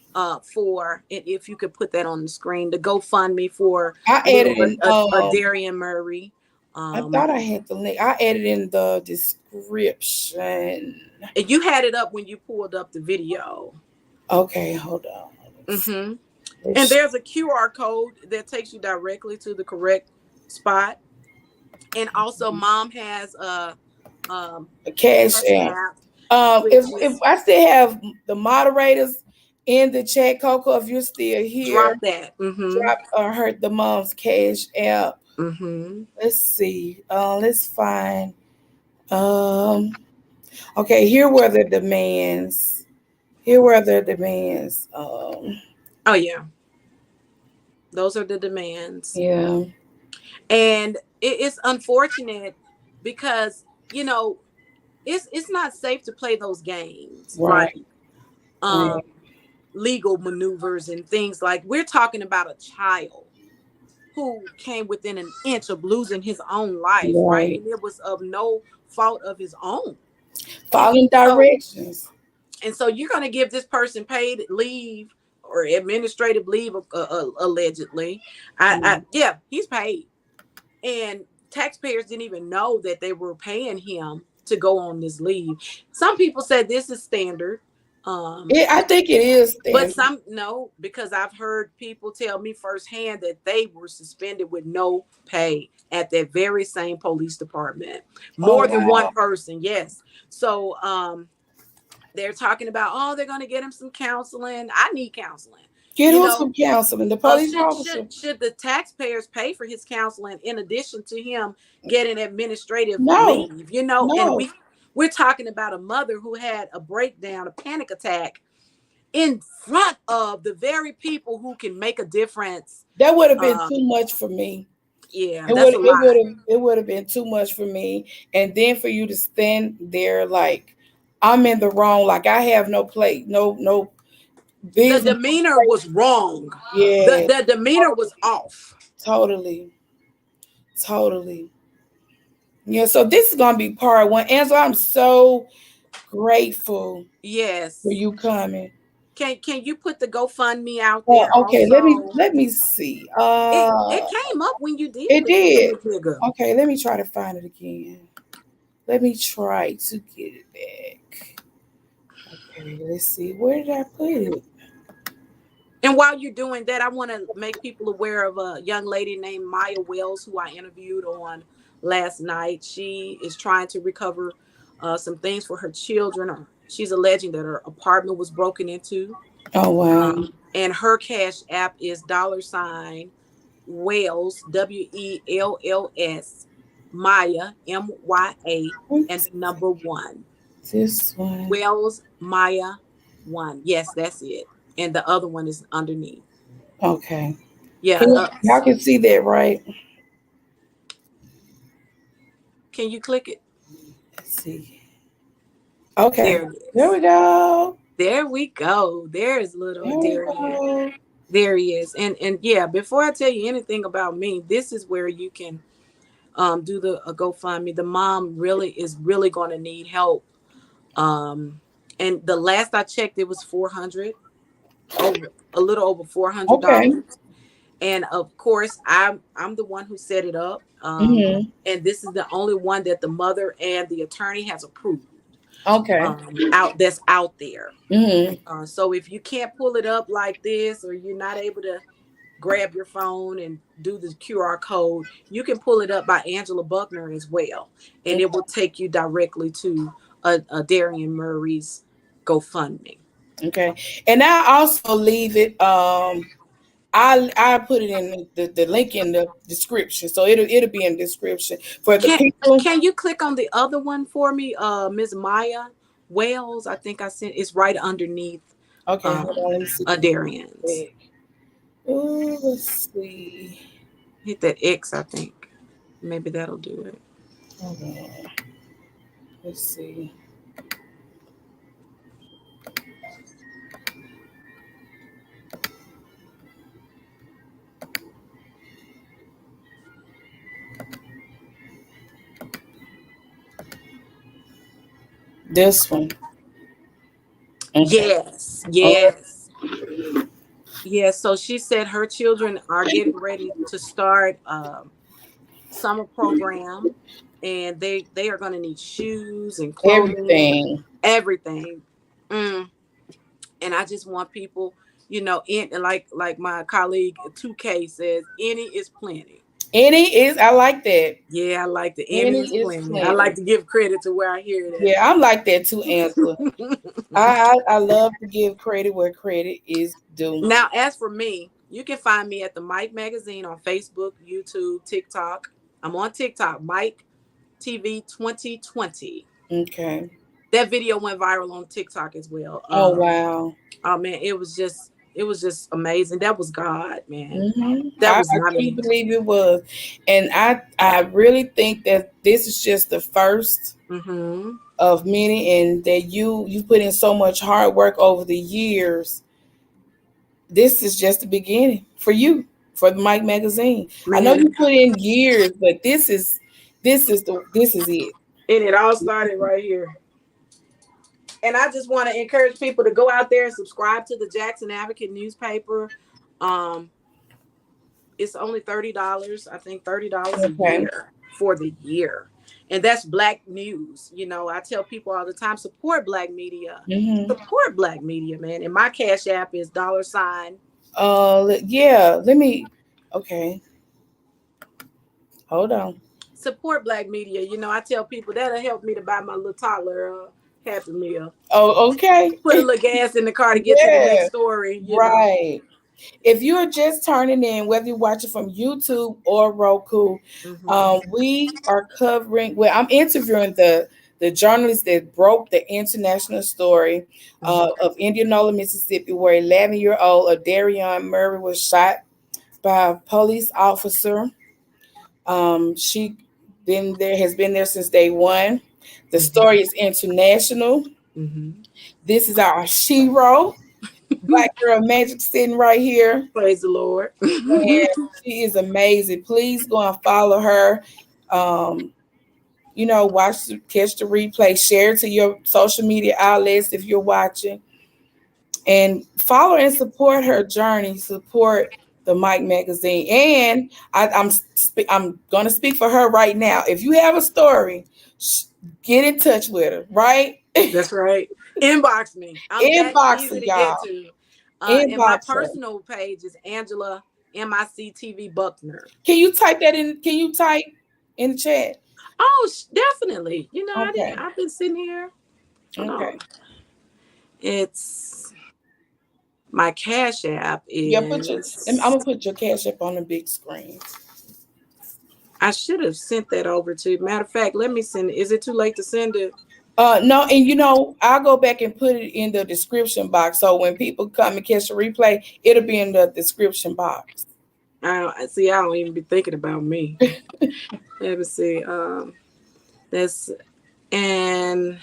For, and if you could put that on the screen, the GoFundMe for I little added in Darian Murray. I thought I had the link. I added in the description. And you had it up when you pulled up the video. Okay, hold on. Mm-hmm. And Let's- there's a QR code that takes you directly to the correct spot. And also, Mom has a Cash Cash app. App, If which if is, I still have the moderators in the chat, Coco, if you're still drop here, that. Mm-hmm. drop her the mom's cash app. Mm-hmm. Let's see. Let's find. Um. Okay. Here were the demands. Here were the demands. Oh yeah, those are the demands. Yeah. And it's unfortunate because, it's not safe to play those games, like Right. um Right. legal maneuvers and things. Like, we're talking about a child who came within an inch of losing his own life, right? Right. And it was of no fault of his own. And Following so directions. you're going to give this person paid leave or administrative leave, allegedly. Yeah, he's paid. And taxpayers didn't even know that they were paying him to go on this leave. Some people said this is standard. I think it is But there. some no, because I've heard people tell me firsthand that they were suspended with no pay at that very same police department. Oh More than one wow. person, yes. So they're talking about, oh, they're going to get him some counseling. I need counseling. Get You who know, some counseling? The police officer? should the taxpayers pay for his counseling in addition to him getting administrative No, leave? You know, and no. we're talking about a mother who had a breakdown, a panic attack in front of the very people who can make a difference. That would have been Uh, too much for me. yeah, It would that's a it lot. would have it would have been too much for me. And then for you to stand there like I'm in the wrong, like I have no plate, no The business. demeanor was wrong. Yeah, The demeanor was off. totally, totally. Yeah, so this is gonna be part one. Angela, I'm so grateful for Yes. you coming. Can you put the GoFundMe out there Okay, also? let me see. It came up when you did It the did. nigga. Okay, let me try to find it again. Let me try to get it back. Okay, let's see. Where did I put it? And while you're doing that, I want to make people aware of a young lady named Maya Wells who I interviewed on last night. She is trying to recover some things for her children. She's alleging that her apartment was broken into. Oh wow. And her cash app is $Wales, WELLS, Maya, MYA, and What's the number one. this one? Wells Maya one. Yes, that's it. And the other one is underneath. Okay. Yeah. Y'all can see that, right? Can you click it? Let's see. Okay. There it There we is. go. There we go. There is little There we Darian. go. There he is. And yeah, before I tell you anything about me, this is where you can do the GoFundMe. The mom really is really going to need help. And the last I checked, it was 400, over a little over four hundred Okay. dollars. And of course, I'm the one who set it up. Mm-hmm. And this is the only one that the mother and the attorney has approved. Okay. Out that's out there. Mm-hmm. So if you can't pull it up like this, or you're not able to grab your phone and do the QR code, you can pull it up by Angela Buckner as well, and Okay. it will take you directly to a Darian Murray's GoFundMe. Okay. And I also leave it. I put it in the link in the description, so it'll be in the description for the Can people. can you click on the other one for me, Ms. Maya Wells? I think I sent it's right underneath Okay, hold on. Let me see. a Darian's. Oh, let's see. Hit that X, I think. Maybe that'll do it. Hold on. Let's see. This one. Okay. Yes, Okay. yes. Yeah, so she said her children are getting ready to start summer program, and they are going to need shoes and clothing, Everything. everything. Mm. And I just want people, in like my colleague 2K says, any is plenty. Any is I like that. Yeah, I like the any Any is is plenty. I like plenty. to give credit to where I hear it Yeah, I'm like that too, Angela. at. I love to give credit where credit is due. Now, as for me, you can find me at the Mike Magazine on Facebook, YouTube, TikTok. I'm on TikTok, Mike TV 2020. Okay. That video went viral on TikTok as well. Oh wow. Oh man, it was just amazing. That was God, man. That I was not can't me. believe it was, and I really think that this is just the first Mm-hmm. of many, and that you put in so much hard work over the years. This is just the beginning for you, for the Mike Magazine. I know Man, you put in years, but this is it. and it all started right here. And I just want to encourage people to go out there and subscribe to the Jackson Advocate newspaper. Um, it's only $30. I think $30 a Okay. year for the year. and that's Black news. I tell people all the time, support Black media. Mm-hmm. Support Black media, man. And my Cash App is $ Yeah. Let me. Okay. Hold on. support Black media. I tell people that'll help me to buy my little toddler Happy Meal. Oh, okay. Put a little gas in the car to get to the next Yeah. story. Right. If you're just turning in, whether you watch it from YouTube or Roku, Mm-hmm. we are covering. Well, I'm interviewing the journalist that broke the international story Mm-hmm. of Indianola, Mississippi, where 11-year-old Adarian Murray was shot by a police officer. She been there, has been there since day one. The Mm-hmm. story is international. Mm-hmm. This is our shero, Black Girl Magic, sitting right here. Praise the Lord. And she is amazing. Please go and follow her. Um, watch, catch the replay, share it to your social media outlets if you're watching, and follow and support her journey. Support the Mike magazine, and I'm gonna speak for her right now. If you have a story, get in touch with her. Right, That's right. Inbox me. I'm that inbox her, easy to get y'all. to. And my Inbox her. personal page is Angela MICTV Buckner. Can you type that in? Can you type in the chat? Oh, Definitely. Okay. I've been sitting here. Hold on. Okay. It's my Cash App Yeah, I'm is. gonna put your cash up on the big screen. I should have sent that over to you. Matter of fact, let me send it. Is it too late to send it? No, and I'll go back and put it in the description box. So when people come and catch the replay, it'll be in the description box. I don't even be thinking about me. Let me see. That's and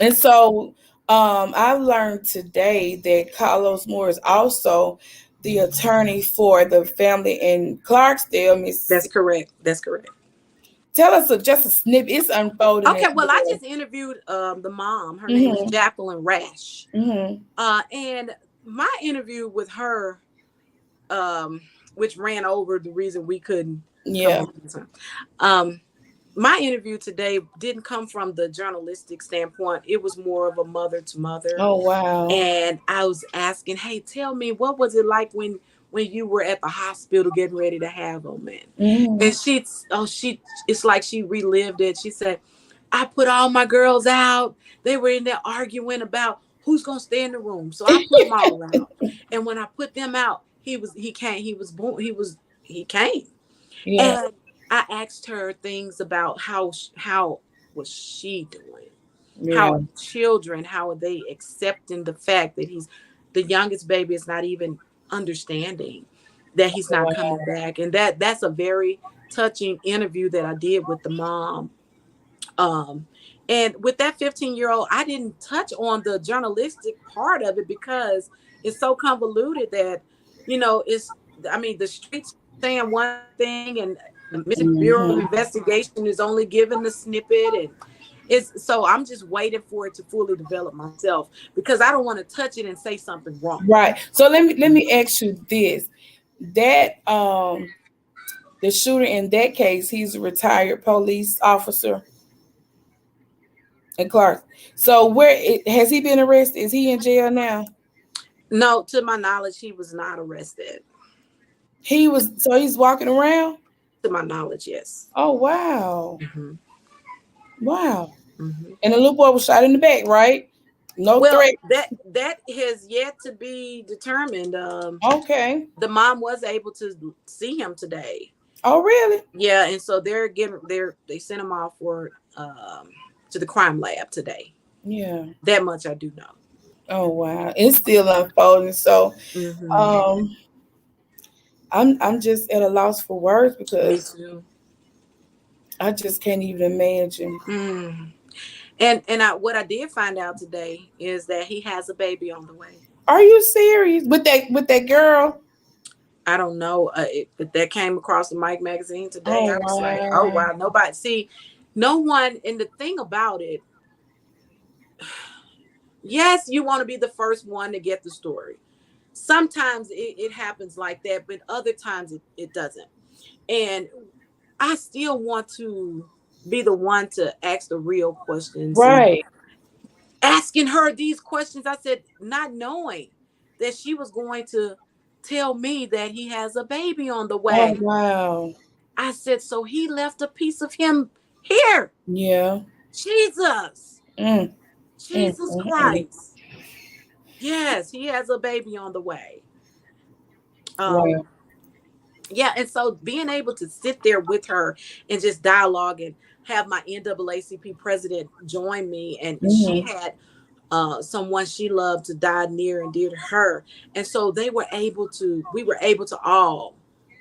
And so I learned today that Carlos Moore is also the attorney for the family in Clarksdale, that's Mississippi. correct. That's correct. Tell us just a snippet. It's unfolding. Okay, well, I just interviewed the mom. Her name is Mm-hmm. Jacqueline Rash. Mm-hmm. And my interview with her, which ran over the reason we couldn't come Yeah. on this time. My interview today didn't come from the journalistic standpoint. It was more of a mother to mother. Oh wow. And I was asking, hey, tell me, what was it like when you were at the hospital getting ready to have them, man? Mm-hmm. And it's like she relived it. She said, I put all my girls out. They were in there arguing about who's gonna stay in the room. So I put them all out. And when I put them out, he came. He came. Yeah. And I asked her things about how was she doing? Yeah. How children, how are they accepting the fact that the youngest baby is not even understanding that he's not Wow. coming back. And that's a very touching interview that I did with the mom. And with that 15-year-old, I didn't touch on the journalistic part of it because it's so convoluted that, the streets saying one thing and the Mississippi Bureau of Mm-hmm. Investigation is only giving the snippet. And so I'm just waiting for it to fully develop myself because I don't want to touch it and say something wrong. Right. So let me ask you this. That the shooter in that case, he's a retired police officer in Clark. So has he been arrested? Is he in jail now? No, to my knowledge, he was not arrested. He's walking around? To my knowledge, yes. Oh wow. Mm-hmm. Wow. Mm-hmm. And the little boy was shot in the back, right? No Well, threat. that has yet to be determined. Okay. The mom was able to see him today. Oh really? Yeah, and so they sent him off for to the crime lab today. Yeah. That much I do know. Oh wow. It's still unfolding. So Mm-hmm. um I'm just at a loss for words Me because too. I just can't even imagine. Mm. What I did find out today is that he has a baby on the way. Are you serious with that girl? I don't know. But that came across the Mike magazine today. Oh I was like, oh wow. wow, nobody see. No one, and the thing about it, yes, you want to be the first one to get the story. Sometimes it happens like that, but other times it doesn't. And I still want to be the one to ask the real questions. And Right. asking her these questions, I said, not knowing that she was going to tell me that he has a baby on the Oh, way. wow. I said, so he left a piece of him here. Yeah. Jesus, Mm, Jesus mm. Christ. Yes, he has a baby on the way. Wow. Um, yeah, and so being able to sit there with her and just dialogue and have my NAACP president join me, and she Mm-hmm. had someone she loved to die near and dear to her, and so we were able to all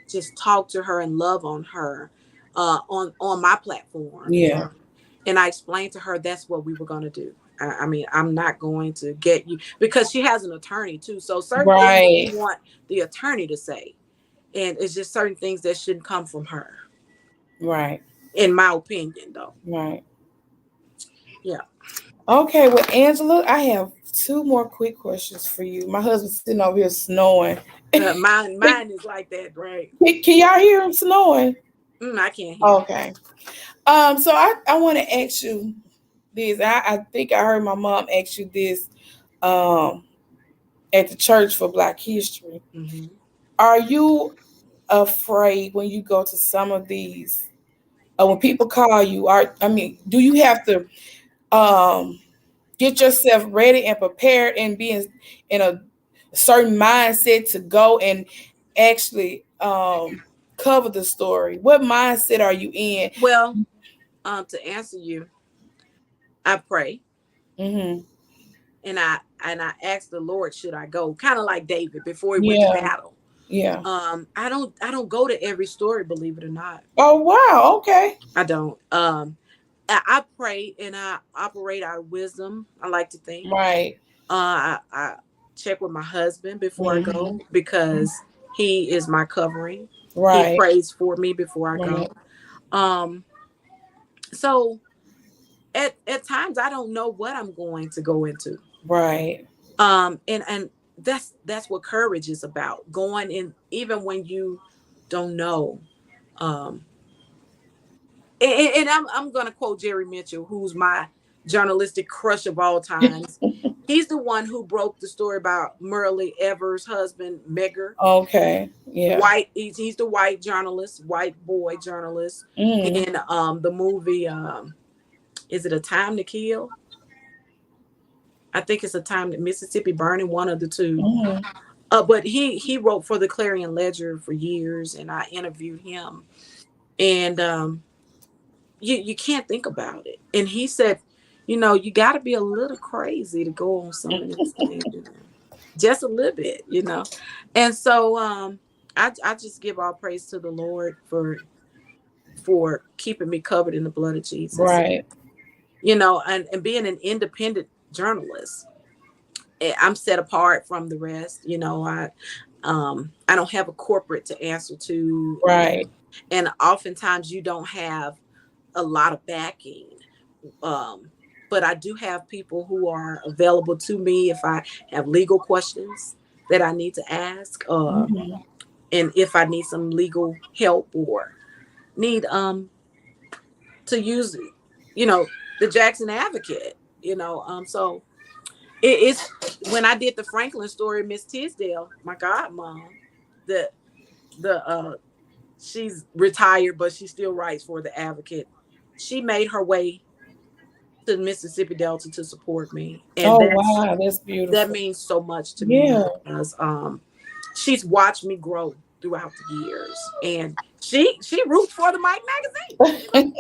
just talk to her and love on her on my platform, Yeah. and I explained to her that's what we were going to do. I mean, I'm not going to get you, because she has an attorney too, so certain things she Right. want the attorney to say, and it's just certain things that shouldn't come from her, Right. in my opinion, though. Right. Yeah. Okay. Well, Angela, I have two more quick questions for you. My husband's sitting over here snoring. Mine is like that, right? Can y'all hear him snoring? I can't hear him. Okay. So I want to ask you this. I think I heard my mom ask you this um at the church for Black History. Hmm. Are you afraid when you go to some of these when people call you? Do you have to um get yourself ready and prepared and be in a certain mindset to go and actually cover the story? What mindset are you in? Well, to answer you, I pray, Hmm. and I ask the Lord, should I go? Kind of like David before he went to Yeah. battle. Yeah. I don't go to every story, believe it or not. Oh, wow. Okay. I don't. I pray and I operate out of wisdom. I like to think. Right. I check with my husband before I Hmm. go, because he is my covering. He Right. prays for me before I go. Right. Um, so at times I don't know what I'm going to go into. Right. And that's what courage is about. Going in even when you don't know. Um, and I'm gonna quote Jerry Mitchell, who's my journalistic crush of all times. He's the one who broke the story about Merle Evers' husband, Megger. Okay. Yeah. White, he's the white journalist, white boy journalist Mm. in the movie. Is it A Time to Kill? I think it's A Time to Mississippi Burning, one of the two. Mm. But he wrote for the Clarion Ledger for years, and I interviewed him, and you can't think about it. And he said, you got to be a little crazy to go on some of these things, just a little bit, And so I just give all praise to the Lord for keeping me covered in the blood of Jesus, Right. and being an independent journalist. I'm set apart from the rest. I don't have a corporate to answer to, Right. and oftentimes you don't have a lot of backing. Um, but I do have people who are available to me if I have legal questions that I need to ask, Hmm. and if I need some legal help or need to use, you know, the Jackson Advocate. So it's when I did the Franklin story, Miss Tisdale, my godmom, the the she's retired, but she still writes for the Advocate. She made her way to the Mississippi Delta to support me, and Oh, that's wow. That's that beautiful. means so much to me, Yeah. because she's watched me grow throughout the years, and she roots for the Mike Well, magazine.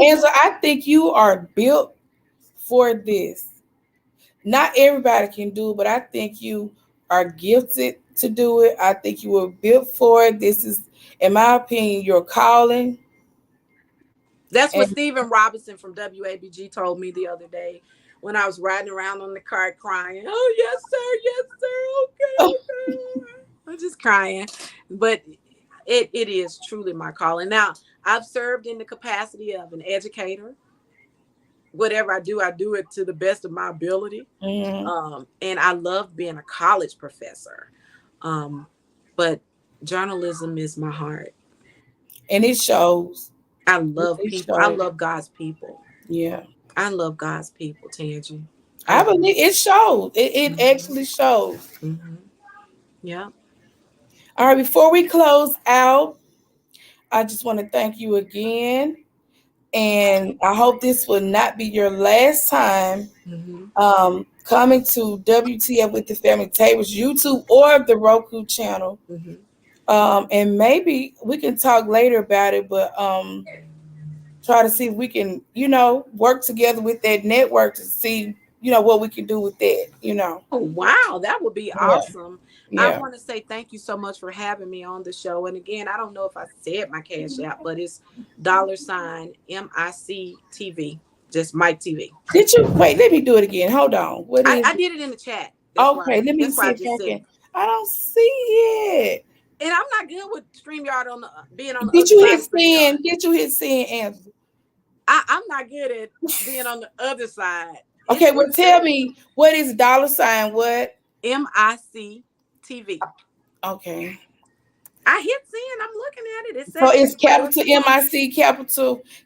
Angela, I think you are built for this. Not everybody can do it, but I think you are gifted to do it. I think you were built for it. This is, in my opinion, your calling. That's what And Stephen Robinson from WABG told me the other day when I was riding around on the car crying. Oh, yes, sir. Okay. I'm just crying. But it is truly my calling. Now, I've served in the capacity of an educator. Whatever I do it to the best of my ability. And I love being a college professor. But journalism is my heart. And it shows. I love It people. I shows. love God's people. Yeah. I love God's people, Tangie. I believe it shows. It actually shows. Yeah. All right, before we close out, I just want to thank you again. And I hope this will not be your last time coming to WTF with the Family Tables YouTube or the Roku channel. And maybe we can talk later about it, but try to see if we can, work together with that network to see, what we can do with that, Oh, wow. That would be Yeah. awesome. I Yeah. want to say thank you so much for having me on the show. And again, I don't know if I said my cash app, but it's $MIC TV. Just Mike TV. Did you wait? Let me do it again. Hold on. What is I it? did it in the chat. Okay, let me see I if just I said can. it. I don't see it. And I'm not good with StreamYard on being on the Did other you side hit of StreamYard. send? Did you hit send, Angela? I'm not good at being on the other side. Okay, well, tell me, what is $? What? MIC TV. Okay. I hit send. I'm looking at it. It So says it's capital MIC,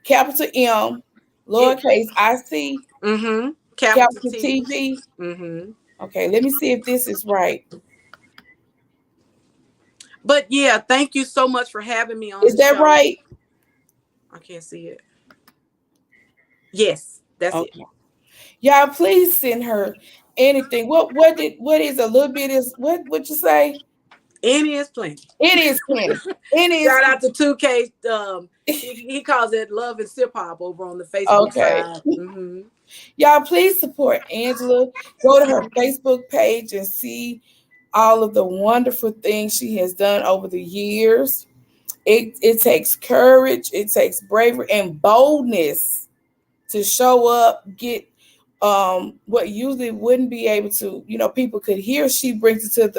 capital M, lowercase IC, capital capital TV. TV. Okay, let me see if this is right. But yeah, thank you so much for having me on Is the that show. right? I can't see it. Yes, that's it. Y'all, please send her anything. What is a little bit is what you say? Any is plenty. It is plenty. It is. Shout out to 2K. He calls it Love and Sip Hop over on the Facebook side. Y'all, please support Angela. Go to her Facebook page and see all of the wonderful things she has done over the years. It takes courage, it takes bravery and boldness to show up, get what usually wouldn't be able to, people could hear. She brings it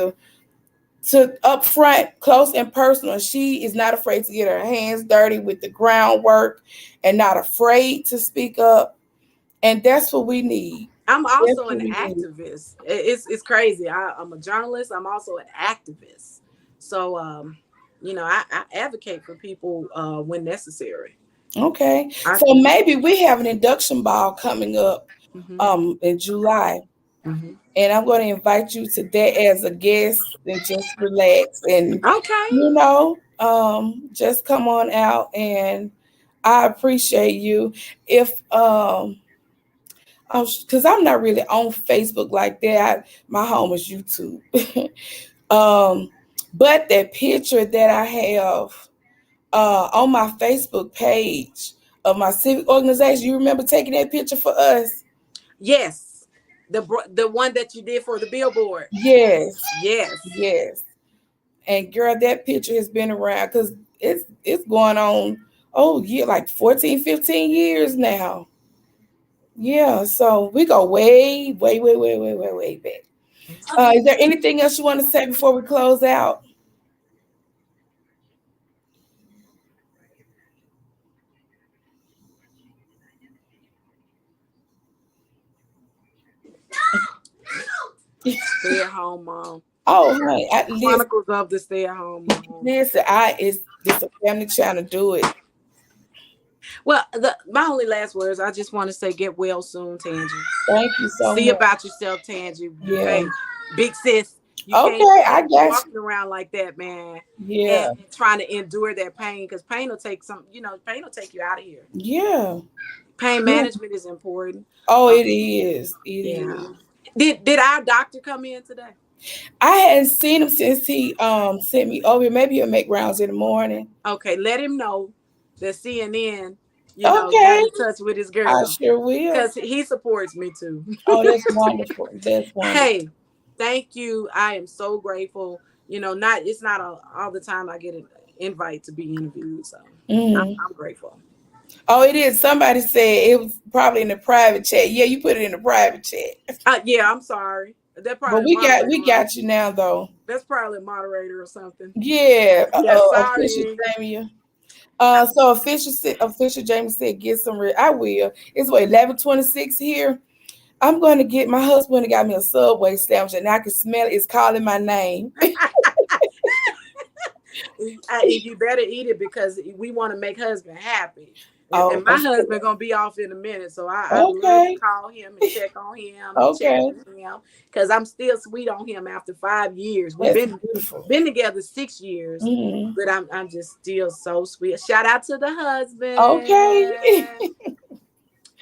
to up front, close and personal. She is not afraid to get her hands dirty with the groundwork and not afraid to speak up. And that's what we need. I'm also an activist. It's crazy. I'm a journalist. I'm also an activist. So, I advocate for people when necessary. Okay. So maybe we have an induction ball coming up in July. And I'm going to invite you to that as a guest and just relax and just come on out, and I appreciate you. If because I'm not really on Facebook like that. My home is YouTube. But that picture that I have on my Facebook page of my civic organization, you remember taking that picture for us? Yes. The one that you did for the billboard. Yes. Yes. Yes. And girl, that picture has been around because it's going on, like 14, 15 years now. Yeah, so we go way, way, way, way, way, way, way back. Is there anything else you want to say before we close out? Stay at home mom. Oh, honey, Chronicles of the Stay at Home Mom. Listen, it's a family trying to do it. Well, my only last words, I just want to say, get well soon, Tangie. Thank you so much. See about yourself, Tangie. Yeah. Hey, big sis. You I got walking around like that, man. Yeah. And trying to endure that pain, because pain will take pain will take you out of here. Yeah. Pain management is important. Oh, it is. It is. Did our doctor come in today? I hadn't seen him since he sent me over. Maybe he'll make rounds in the morning. Okay, let him know that CNN, got in touch with his girl. I sure will. Because he supports me too. Oh, that's wonderful. That's wonderful. Hey, thank you. I am so grateful. It's not all the time I get an invite to be interviewed. So I'm grateful. Oh, it is. Somebody said it was probably in the private chat. Yeah, you put it in the private chat. Yeah, I'm sorry. That probably but we got you now though. That's probably a moderator or something. Yeah. Yeah, sorry. Samuel. So official James said, get some real. I will. It's what 11:26 here. I'm going to get my husband got me a Subway sandwich, and I can smell it. It's calling my name. You better eat it because we want to make husband happy. And Oh, my husband gonna be off in a minute, so I love to okay, call him and check on him and chat okay. with him because I'm still sweet on him after 5 years. We've That's been beautiful. been together 6 years, Hmm. but I'm just still so sweet. Shout out to the Okay. husband.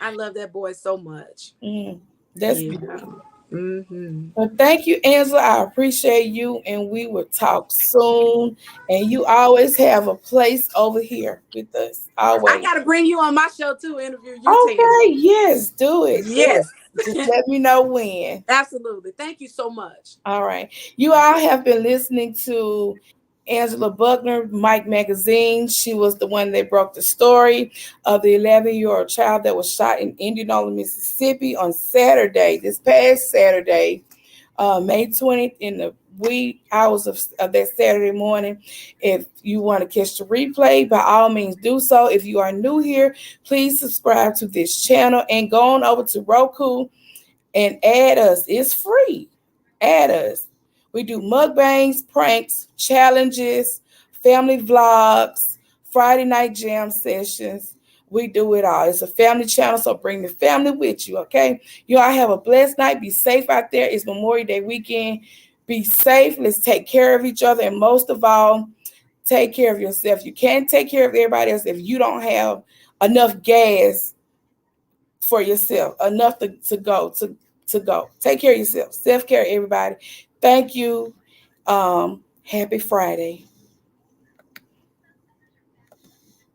I love that boy so much. Mm, that's Yeah. beautiful. Mm-hmm. Well, thank you, Angela. I appreciate you, and we will talk soon. And you always have a place over here with us. I Always. gotta bring you on my show too. Interview you, Tangi. Okay. Yes. Do it. Do Yes, it. Just let me know when. absolutely. Thank you so much. All right. You all have been listening to Angela Buckner, Mike Magazine. She was the one that broke the story of the 11-year-old child that was shot in Indianola, Mississippi on Saturday, this past Saturday, May 20th, in the wee hours of that Saturday morning. If you want to catch the replay, by all means do so. If you are new here, please subscribe to this channel and go on over to Roku and add us. It's free. Add us. We do mukbangs, pranks, challenges, family vlogs, Friday night jam sessions. We do it all. It's a family channel, so bring the family with you, okay? You all have a blessed night. Be safe out there. It's Memorial Day weekend. Be safe. Let's take care of each other. And most of all, take care of yourself. You can't take care of everybody else if you don't have enough gas for yourself, enough to go. Take care of yourself. Self care, everybody. Thank you. Happy Friday.